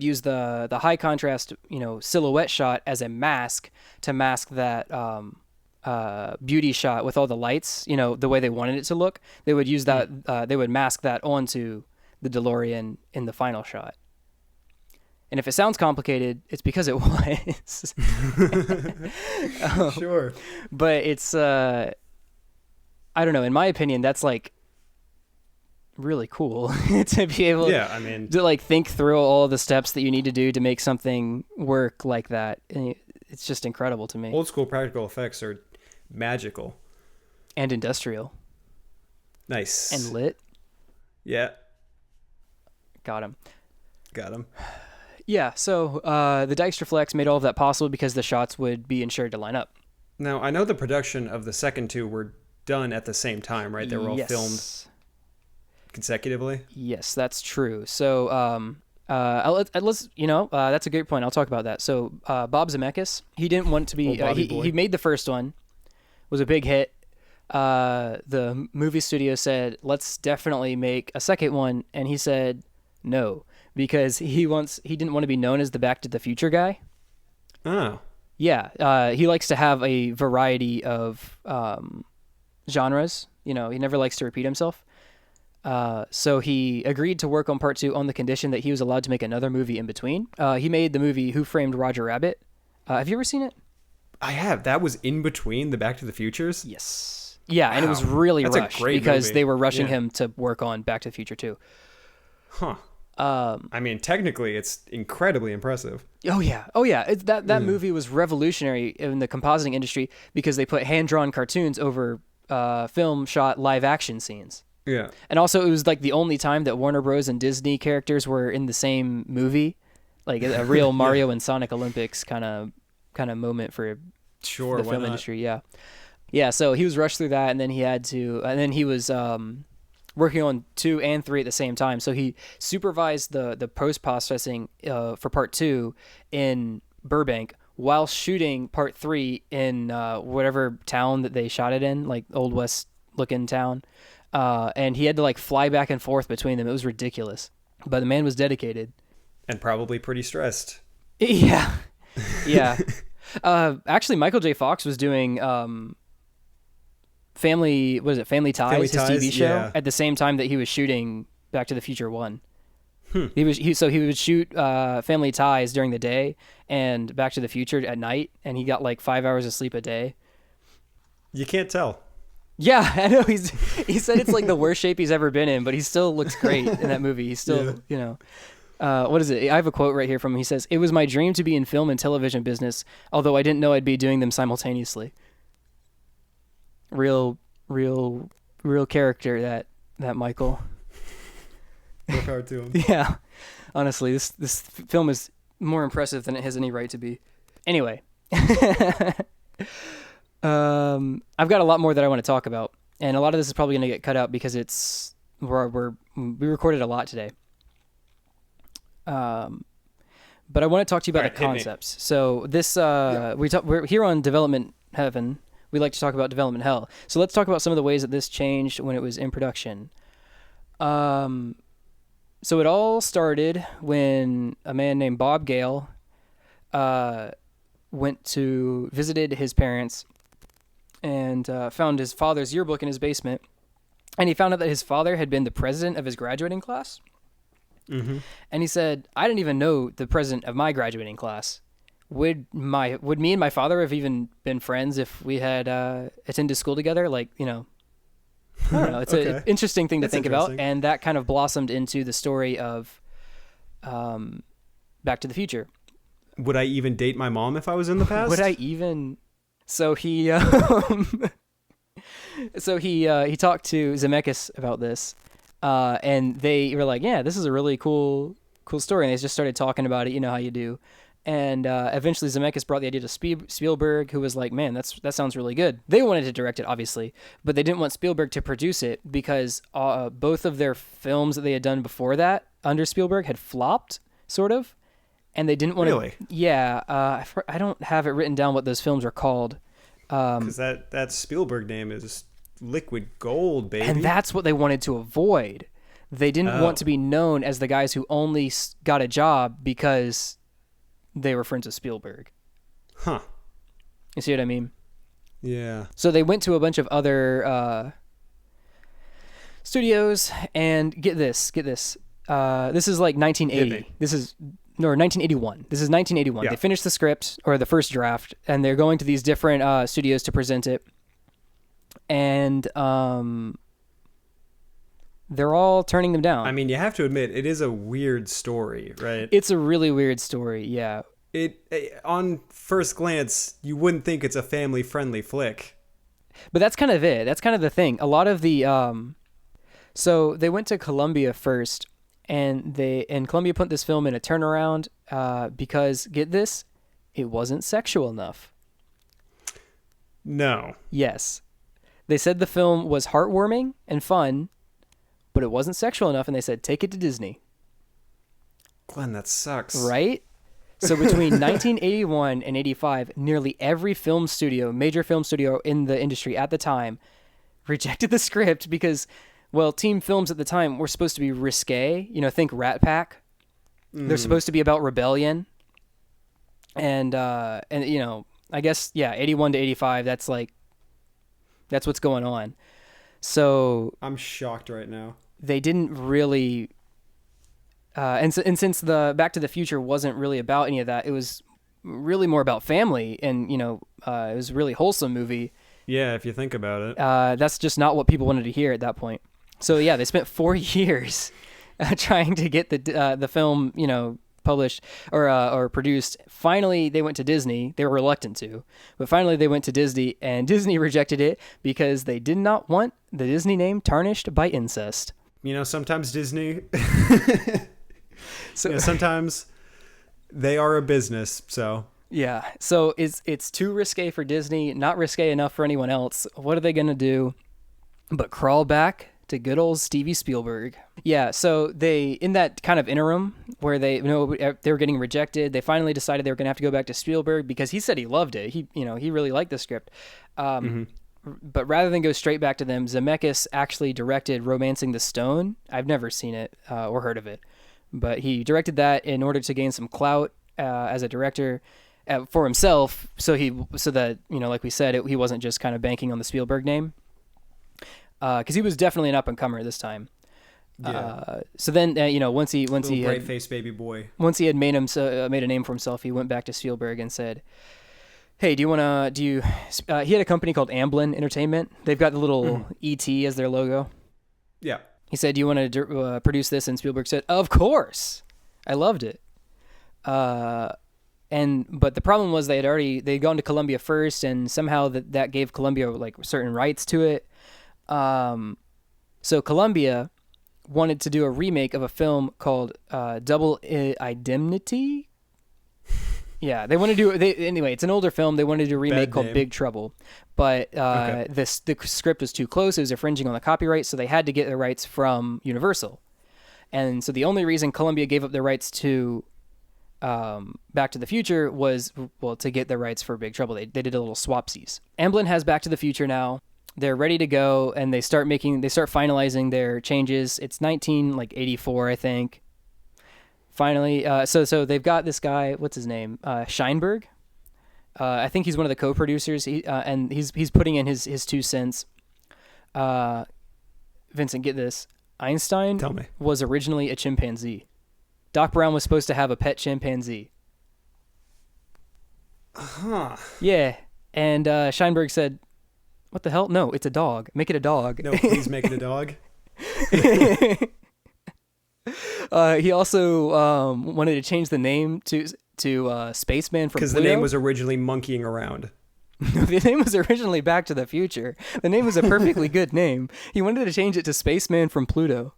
Speaker 2: use the high contrast, silhouette shot as a mask to mask that beauty shot with all the lights, the way they wanted it to look. They would use that, they would mask that onto the DeLorean in the final shot. And if it sounds complicated, it's because it was.
Speaker 1: Sure.
Speaker 2: But it's, I don't know, in my opinion, that's like really cool to be able to like think through all the steps that you need to do to make something work like that. And it's just incredible to me.
Speaker 1: Old school practical effects are magical.
Speaker 2: And industrial.
Speaker 1: Nice.
Speaker 2: And lit.
Speaker 1: Yeah.
Speaker 2: Got him. Yeah, so the Dijksterflex made all of that possible because the shots would be ensured to line up.
Speaker 1: Now, I know the production of the second two were done at the same time, right? They were all filmed consecutively. Yes,
Speaker 2: that's true. So let's that's a great point. I'll talk about that. So Bob Zemeckis, he didn't want to be he made the first one, was a big hit. The movie studio said, let's definitely make a second one, and he said no because he didn't want to be known as the Back to the Future guy.
Speaker 1: Oh.
Speaker 2: Yeah, he likes to have a variety of genres. He never likes to repeat himself. So he agreed to work on part 2 on the condition that he was allowed to make another movie in between. He made the movie Who Framed Roger Rabbit. Have you ever seen it?
Speaker 1: I have. That was in between the Back to the Futures?
Speaker 2: Yes. Yeah, wow. And it was really rushed because they were rushing him to work on Back to the Future 2.
Speaker 1: Huh. I mean, technically, it's incredibly impressive.
Speaker 2: Oh yeah. That movie was revolutionary in the compositing industry because they put hand-drawn cartoons over film shot live action scenes.
Speaker 1: Yeah.
Speaker 2: And also, it was like the only time that Warner Bros. And Disney characters were in the same movie, like a real Mario and Sonic Olympics kind of moment for the film industry. Yeah. Yeah. So he was rushed through that, and then he was working on 2 and 3 at the same time. So he supervised the post-processing for part 2 in Burbank while shooting part 3 in whatever town that they shot it in, like Old West looking town. And he had to like fly back and forth between them. It was ridiculous, but the man was dedicated
Speaker 1: and probably pretty stressed.
Speaker 2: Yeah. Actually, Michael J. Fox was doing Family Ties, his TV show, at the same time that he was shooting Back to the Future 1. He would shoot Family Ties during the day and Back to the Future at night, and he got like 5 hours of sleep a day.
Speaker 1: You can't tell.
Speaker 2: Yeah, I know. He said it's like the worst shape he's ever been in, but he still looks great in that movie. He's still, what is it? I have a quote right here from him. He says, "It was my dream to be in film and television business, although I didn't know I'd be doing them simultaneously." Real character, that Michael.
Speaker 1: More power to him.
Speaker 2: Yeah. Honestly, this film is more impressive than it has any right to be. Anyway. I've got a lot more that I want to talk about, and a lot of this is probably going to get cut out because we recorded a lot today. But I want to talk to you about the concepts. So this we're here on Development Heaven. We like to talk about Development Hell. So let's talk about some of the ways that this changed when it was in production. So it all started when a man named Bob Gale visited his parents and found his father's yearbook in his basement. And he found out that his father had been the president of his graduating class.
Speaker 1: Mm-hmm.
Speaker 2: And he said, I didn't even know the president of my graduating class. Would me and my father have even been friends if we had attended school together? Like, I don't know. It's
Speaker 1: Okay.
Speaker 2: an interesting thing to think about.
Speaker 1: interesting.
Speaker 2: And that kind of blossomed into the story of Back to the Future.
Speaker 1: Would I even date my mom if I was in the past?
Speaker 2: Would I even? So he he talked to Zemeckis about this, and they were like, "Yeah, this is a really cool story." And they just started talking about it. You know how you do. And eventually Zemeckis brought the idea to Spielberg, who was like, "Man, that sounds really good." They wanted to direct it, obviously, but they didn't want Spielberg to produce it because both of their films that they had done before that under Spielberg had flopped, sort of, and they didn't want to.
Speaker 1: Really?
Speaker 2: Yeah, I don't have it written down what those films are called.
Speaker 1: Because that Spielberg name is liquid gold, baby.
Speaker 2: And that's what they wanted to avoid. They didn't want to be known as the guys who only got a job because they were friends with Spielberg.
Speaker 1: Huh.
Speaker 2: You see what I mean?
Speaker 1: Yeah.
Speaker 2: So they went to a bunch of other studios, and get this. This is like 1980. Or 1981. This is 1981.
Speaker 1: Yeah.
Speaker 2: They finished the script, or the first draft, and they're going to these different studios to present it. And they're all turning them down.
Speaker 1: I mean, you have to admit, it is a weird story, right?
Speaker 2: It's a really weird story, yeah.
Speaker 1: On first glance, you wouldn't think it's a family-friendly flick.
Speaker 2: But that's kind of it. That's kind of the thing. A lot of the so they went to Columbia first, and Columbia put this film in a turnaround because, get this, it wasn't sexual enough.
Speaker 1: No.
Speaker 2: Yes. They said the film was heartwarming and fun, but it wasn't sexual enough, and they said, take it to Disney.
Speaker 1: Glenn, that sucks.
Speaker 2: Right? So between 1981 and 85, nearly every major film studio in the industry at the time rejected the script because, well, teen films at the time were supposed to be risque. Think Rat Pack. They're supposed to be about rebellion. And I guess, 81 to 85, that's what's going on. So
Speaker 1: I'm shocked right now.
Speaker 2: they didn't really and since the Back to the Future wasn't really about any of that, it was really more about family, and it was a really wholesome movie.
Speaker 1: Yeah, if you think about it.
Speaker 2: That's just not what people wanted to hear at that point. So yeah, they spent 4 years trying to get the film published or produced. Finally, they went to Disney. They were reluctant to, but finally they went to Disney, and Disney rejected it because they did not want the Disney name tarnished by incest.
Speaker 1: Sometimes Disney...
Speaker 2: So
Speaker 1: sometimes they are a business, so...
Speaker 2: Yeah, so it's too risque for Disney, not risque enough for anyone else. What are they going to do but crawl back to good old Stevie Spielberg? Yeah, so they, in that kind of interim where they were getting rejected, they finally decided they were going to have to go back to Spielberg because he said he loved it. He really liked the script. But rather than go straight back to them, Zemeckis actually directed Romancing the Stone. I've never seen it or heard of it, but he directed that in order to gain some clout as a director for himself. So that like we said, he wasn't just kind of banking on the Spielberg name, because he was definitely an up and comer this time.
Speaker 1: Yeah.
Speaker 2: So then once he
Speaker 1: bright faced baby boy.
Speaker 2: Once he had made a name for himself, he went back to Spielberg and said, hey, he had a company called Amblin Entertainment. They've got the little ET as their logo.
Speaker 1: Yeah.
Speaker 2: He said, do you want to produce this? And Spielberg said, of course. I loved it. But the problem was they'd gone to Columbia first, and somehow that gave Columbia like certain rights to it. So Columbia wanted to do a remake of a film called Double Indemnity. Yeah, they want to do anyway. It's an older film. They wanted to do a remake called Big Trouble, but the script was too close. It was infringing on the copyright, so they had to get the rights from Universal. And so the only reason Columbia gave up their rights to Back to the Future was, to get the rights for Big Trouble. They did a little swapsies. Amblin has Back to the Future now. They're ready to go, and they start finalizing their changes. It's 1984, I think. Finally, so they've got this guy, what's his name? Scheinberg. I think he's one of the co-producers. And he's putting in his 2 cents. Vincent, get this. Einstein
Speaker 1: Tell me.
Speaker 2: was originally a chimpanzee. Doc Brown was supposed to have a pet chimpanzee.
Speaker 1: Huh.
Speaker 2: Yeah. And Scheinberg said, what the hell? No, it's a dog. Make it a dog.
Speaker 1: No, please make it a dog.
Speaker 2: He also wanted to change the name to Spaceman from Pluto.
Speaker 1: Because the name was originally Monkeying Around.
Speaker 2: The name was originally Back to the Future. The name was a perfectly good name. He wanted to change it to Spaceman from Pluto.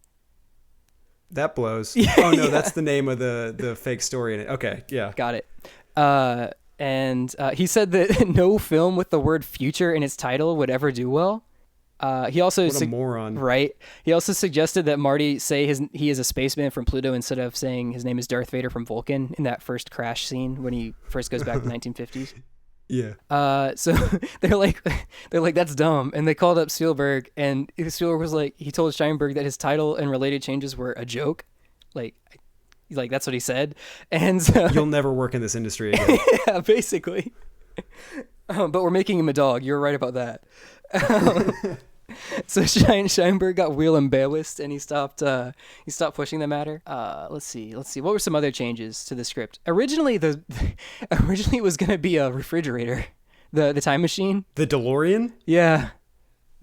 Speaker 1: That blows. Oh, no, that's the name of the fake story in it. Okay, yeah.
Speaker 2: Got it. And he said that no film with the word future in its title would ever do well. He also
Speaker 1: what a moron.
Speaker 2: Right. He also suggested that Marty say he is a spaceman from Pluto instead of saying his name is Darth Vader from Vulcan in that first crash scene when he first goes back to the 1950s.
Speaker 1: Yeah.
Speaker 2: So they're like that's dumb, and they called up Spielberg, and Spielberg was like, he told Steinberg that his title and related changes were a joke, like that's what he said, and so,
Speaker 1: you'll never work in this industry again.
Speaker 2: Yeah, basically. But we're making him a dog. You're right about that. So Scheinberg got wheel embarrassed, and he stopped pushing the matter. Let's see. What were some other changes to the script? Originally it was going to be a refrigerator, the time machine.
Speaker 1: The DeLorean?
Speaker 2: Yeah.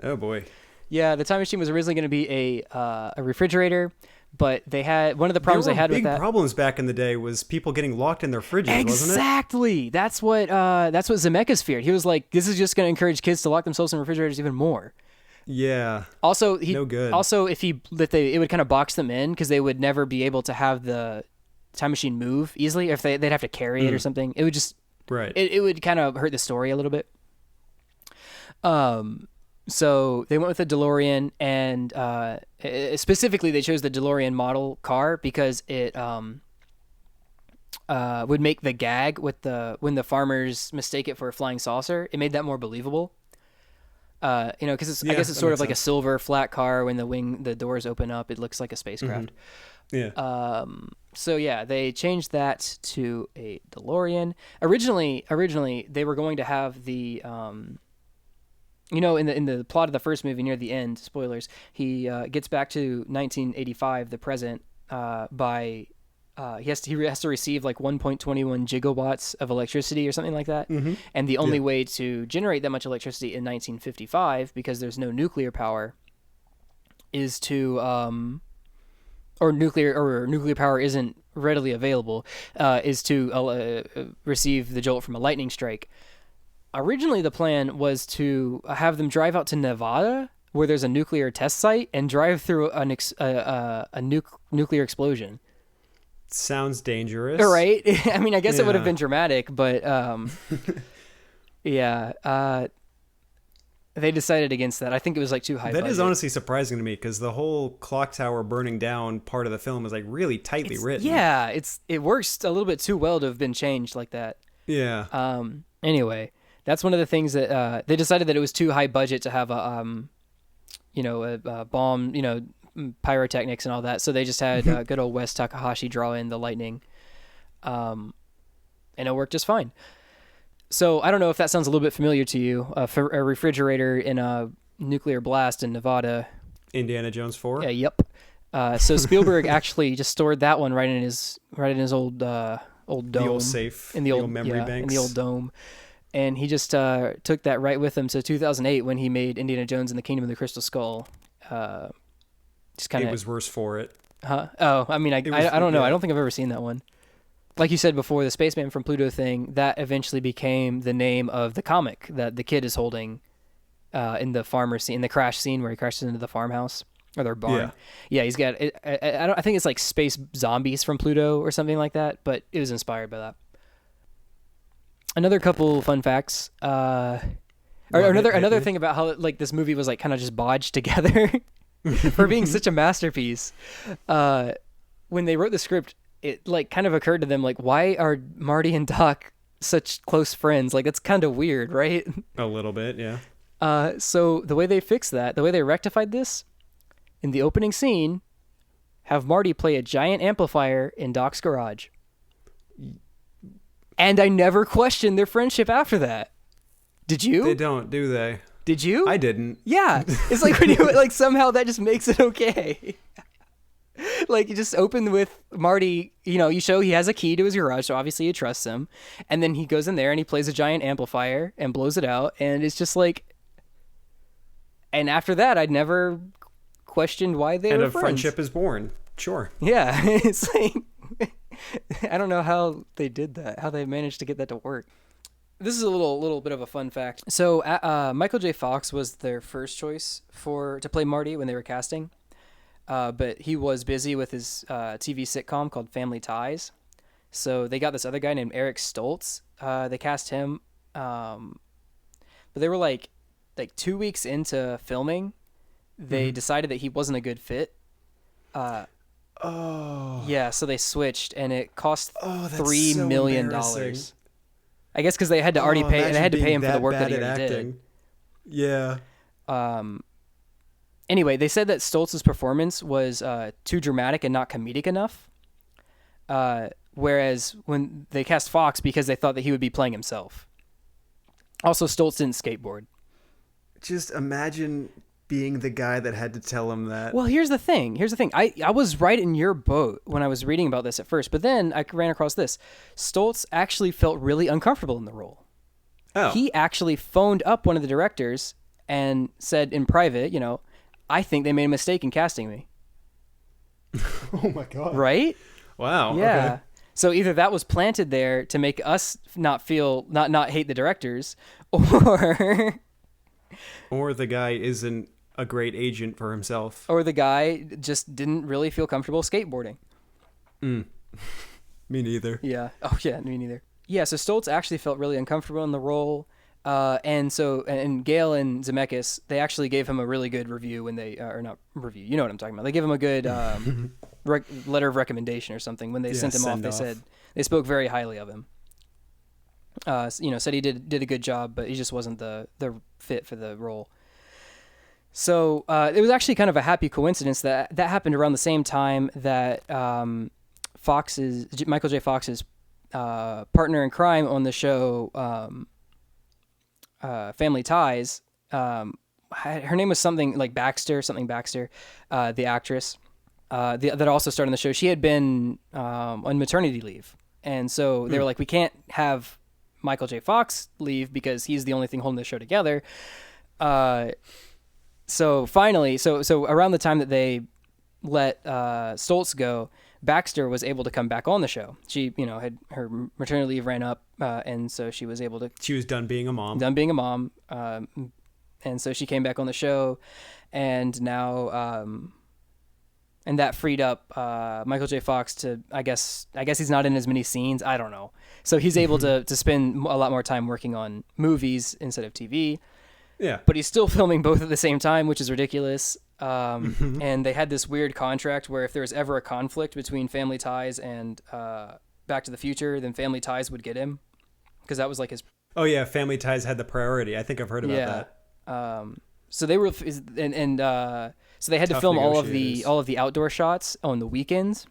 Speaker 1: Oh boy.
Speaker 2: Yeah, the time machine was originally going to be a refrigerator, but they had one of the problems they had with that.
Speaker 1: Big problems back in the day was people getting locked in their fridges, wasn't it?
Speaker 2: Exactly. That's what Zemeckis feared. He was like, this is just going to encourage kids to lock themselves in refrigerators even more.
Speaker 1: Yeah.
Speaker 2: Also,
Speaker 1: no good.
Speaker 2: Also, it would kind of box them in because they would never be able to have the time machine move easily. If they'd have to carry it or something, it would just
Speaker 1: right.
Speaker 2: It would kind of hurt the story a little bit. So they went with the DeLorean, and specifically they chose the DeLorean model car because it would make the gag with when the farmers mistake it for a flying saucer. It made that more believable. Because I guess it's sort of like a silver flat car. When the doors open up, it looks like a spacecraft.
Speaker 1: Mm-hmm. Yeah.
Speaker 2: So yeah, they changed that to a DeLorean. Originally they were going to have the in the plot of the first movie near the end, spoilers, he gets back to 1985, the present, by he has to receive like 1.21 gigawatts of electricity or something like that.
Speaker 1: Mm-hmm.
Speaker 2: And the only way to generate that much electricity in 1955, because there's no nuclear power, is to or nuclear power isn't readily available, is to receive the jolt from a lightning strike. Originally, the plan was to have them drive out to Nevada, where there's a nuclear test site, and drive through a nuclear explosion.
Speaker 1: Sounds dangerous.
Speaker 2: Right? I mean, I guess it would have been dramatic, but they decided against that. I think it was like too high budget.
Speaker 1: That is honestly surprising to me, because the whole clock tower burning down part of the film is like really tightly written.
Speaker 2: Yeah, it works a little bit too well to have been changed like that.
Speaker 1: Yeah.
Speaker 2: Anyway, that's one of the things that they decided that it was too high budget to have a bomb, pyrotechnics and all that. So they just had good old Wes Takahashi draw in the lightning, and it worked just fine. So I don't know if that sounds a little bit familiar to you. For a refrigerator in a nuclear blast in Nevada.
Speaker 1: Indiana Jones 4.
Speaker 2: Yeah. Yep. So Spielberg actually just stored that one right in his old dome,
Speaker 1: the old safe,
Speaker 2: in the old
Speaker 1: memory banks,
Speaker 2: in the old dome, and he just took that right with him to 2008 when he made Indiana Jones and the Kingdom of the Crystal Skull. Just kind of.
Speaker 1: It was worse for it.
Speaker 2: Huh? Oh, I mean, I don't know. Yeah. I don't think I've ever seen that one. Like you said before, the Spaceman from Pluto thing, that eventually became the name of the comic that the kid is holding in the farmer scene, in the crash scene where he crashes into the farmhouse or their barn. Yeah, he's got. I think it's like Space Zombies from Pluto or something like that, but it was inspired by that. Another couple fun facts. Another thing about how like this movie was like kind of just bodged together for being such a masterpiece. When they wrote the script, it like kind of occurred to them like, why are Marty and Doc such close friends? Like that's kind of weird, right?
Speaker 1: A little bit, yeah.
Speaker 2: So the way they fixed that, the way they rectified this, in the opening scene, have Marty play a giant amplifier in Doc's garage. And I never questioned their friendship after that. Did you?
Speaker 1: They don't, do they?
Speaker 2: Did you?
Speaker 1: I didn't.
Speaker 2: Yeah. It's like when you like somehow that just makes it okay. Like you just open with Marty, you show he has a key to his garage, so obviously you trust him. And then he goes in there and he plays a giant amplifier and blows it out. And it's just like, and after that, I'd never questioned why they were friends.
Speaker 1: And a friendship is born. Sure.
Speaker 2: Yeah. It's like, I don't know how they did that, how they managed to get that to work. This is a little bit of a fun fact. So Michael J. Fox was their first choice to play Marty when they were casting. But he was busy with his TV sitcom called Family Ties. So they got this other guy named Eric Stoltz. They cast him. But they were like 2 weeks into filming, they decided that he wasn't a good fit. Yeah, so they switched, and it cost $3 million. I guess because they had to already pay, and they had to pay him for the work that he already did.
Speaker 1: Yeah.
Speaker 2: Anyway, they said that Stoltz's performance was too dramatic and not comedic enough. Whereas when they cast Fox, because they thought that he would be playing himself. Also, Stoltz didn't skateboard.
Speaker 1: Just imagine being the guy that had to tell him that.
Speaker 2: Well, here's the thing. I was right in your boat when I was reading about this at first, but then I ran across this. Stoltz actually felt really uncomfortable in the role.
Speaker 1: Oh.
Speaker 2: He actually phoned up one of the directors and said in private, I think they made a mistake in casting me.
Speaker 1: Oh my God.
Speaker 2: Right?
Speaker 1: Wow.
Speaker 2: Yeah.
Speaker 1: Okay.
Speaker 2: So either that was planted there to make us not hate the directors,
Speaker 1: or the guy isn't a great agent for himself.
Speaker 2: Or the guy just didn't really feel comfortable skateboarding.
Speaker 1: Me neither.
Speaker 2: Yeah. Oh yeah, me neither. Yeah, so Stoltz actually felt really uncomfortable in the role. And Gale and Zemeckis, they actually gave him a really good review when they, or not review, you know what I'm talking about. They gave him a good letter of recommendation or something. When they sent him off, they said, they spoke very highly of him. Said he did a good job, but he just wasn't the fit for the role. So it was actually kind of a happy coincidence that happened around the same time that Michael J. Fox's partner in crime on the show Family Ties, her name was something like Baxter, the actress that also starred on the show. She had been on maternity leave, and so they were like, we can't have Michael J. Fox leave because he's the only thing holding the show together. So finally, so around the time that they let Stoltz go, Baxter was able to come back on the show. She, had her maternity leave ran up, and so she was able to.
Speaker 1: She was done being a mom.
Speaker 2: And so she came back on the show, and now, and that freed up Michael J. Fox to. I guess he's not in as many scenes. I don't know. So he's able to spend a lot more time working on movies instead of TV.
Speaker 1: Yeah.
Speaker 2: But he's still filming both at the same time, which is ridiculous. And they had this weird contract where if there was ever a conflict between Family Ties and Back to the Future, then Family Ties would get him, because that was like his.
Speaker 1: Oh yeah, Family Ties had the priority. I think I've heard about
Speaker 2: that. So they were, so they had to film all of the outdoor shots on the weekends,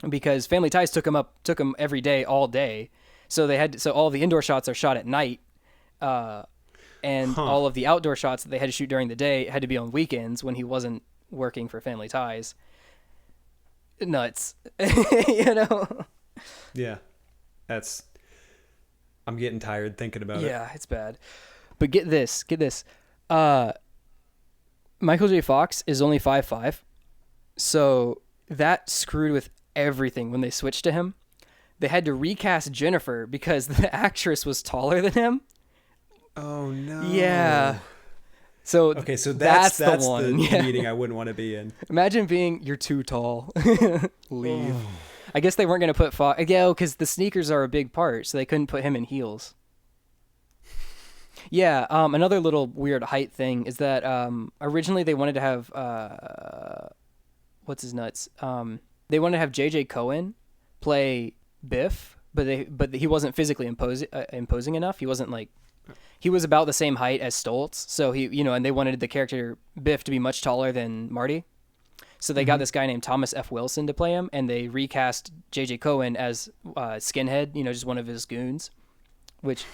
Speaker 2: because Family Ties took them every day, all day. So so all the indoor shots are shot at night. And all of the outdoor shots that they had to shoot during the day had to be on weekends when he wasn't working for Family Ties. Nuts.
Speaker 1: Yeah. I'm getting tired thinking about it.
Speaker 2: Yeah, it's bad. But get this. Michael J. Fox is only 5'5", so that screwed with everything when they switched to him. They had to recast Jennifer because the actress was taller than him.
Speaker 1: Oh no.
Speaker 2: Yeah. So
Speaker 1: okay, so that's
Speaker 2: the one.
Speaker 1: Meeting I wouldn't want to be in.
Speaker 2: Imagine you're too tall. Leave. Oh. I guess they weren't going to put Fox. Yeah, because the sneakers are a big part, so they couldn't put him in heels. Yeah. Another little weird height thing is that originally they wanted to have what's his nuts? They wanted to have J.J. Cohen play Biff, but he wasn't physically imposing enough. He wasn't like. He was about the same height as Stoltz, so he, and they wanted the character Biff to be much taller than Marty. So they got this guy named Thomas F. Wilson to play him, and they recast J.J. Cohen as Skinhead, just one of his goons, which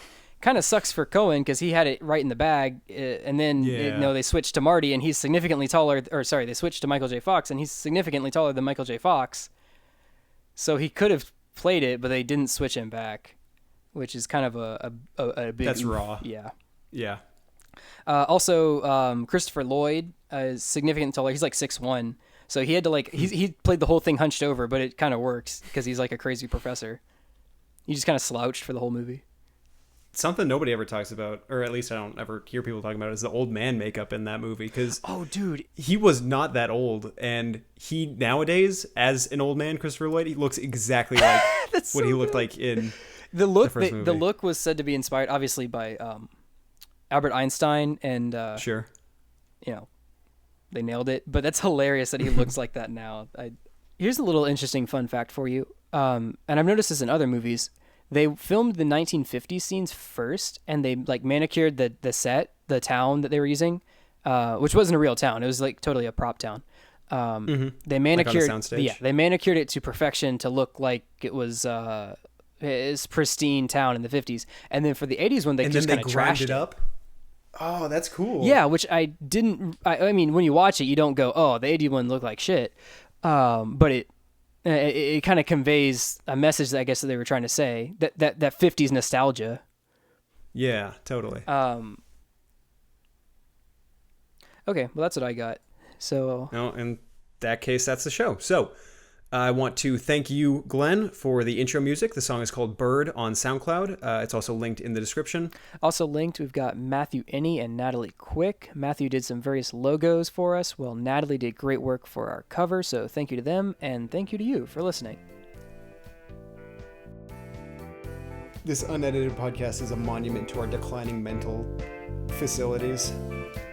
Speaker 2: kind of sucks for Cohen because he had it right in the bag, and then they switched to Marty, and he's significantly taller. Or sorry, they switched to Michael J. Fox, and he's significantly taller than Michael J. Fox. So he could have played it, but they didn't switch him back, which is kind of a big.
Speaker 1: That's raw.
Speaker 2: Yeah.
Speaker 1: Yeah.
Speaker 2: Also, Christopher Lloyd is significantly taller. He's like 6'1", so he had to he played the whole thing hunched over, but it kind of works because he's like a crazy professor. He just kind of slouched for the whole movie.
Speaker 1: Something nobody ever talks about, or at least I don't ever hear people talking about, is the old man makeup in that movie. Because he was not that old, and he nowadays, as an old man, Christopher Lloyd, he looks exactly like what he looked like in
Speaker 2: the look.
Speaker 1: The first movie.
Speaker 2: The look was said to be inspired, obviously, by Albert Einstein, and
Speaker 1: sure,
Speaker 2: they nailed it. But that's hilarious that he looks like that now. Here's a little interesting fun fact for you, and I've noticed this in other movies. They filmed the 1950s scenes first, and they manicured the set, the town that they were using, which wasn't a real town. It was totally a prop town. They manicured, they manicured it to perfection to look like it was his pristine town in the 50s. And then for the 80s one, they just kind of trashed it up.
Speaker 1: Oh, that's cool.
Speaker 2: Yeah, which I didn't. I mean, when you watch it, you don't go, "Oh, the 80s one looked like shit," but it kind of conveys a message that I guess that they were trying to say, that 50s nostalgia.
Speaker 1: Yeah, totally.
Speaker 2: Okay, well, that's what I got. So
Speaker 1: in that case, that's the show. So I want to thank you, Glenn, for the intro music. The song is called Bird on SoundCloud. It's also linked in the description.
Speaker 2: Also linked, we've got Matthew Inney and Natalie Quick. Matthew did some various logos for us, while Natalie did great work for our cover, so thank you to them, and thank you to you for listening.
Speaker 1: This unedited podcast is a monument to our declining mental facilities.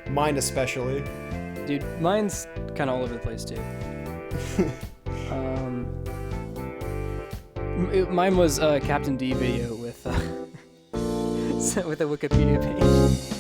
Speaker 1: Mine especially.
Speaker 2: Dude, mine's kind of all over the place, too. Mine was a Captain D video with with a Wikipedia page.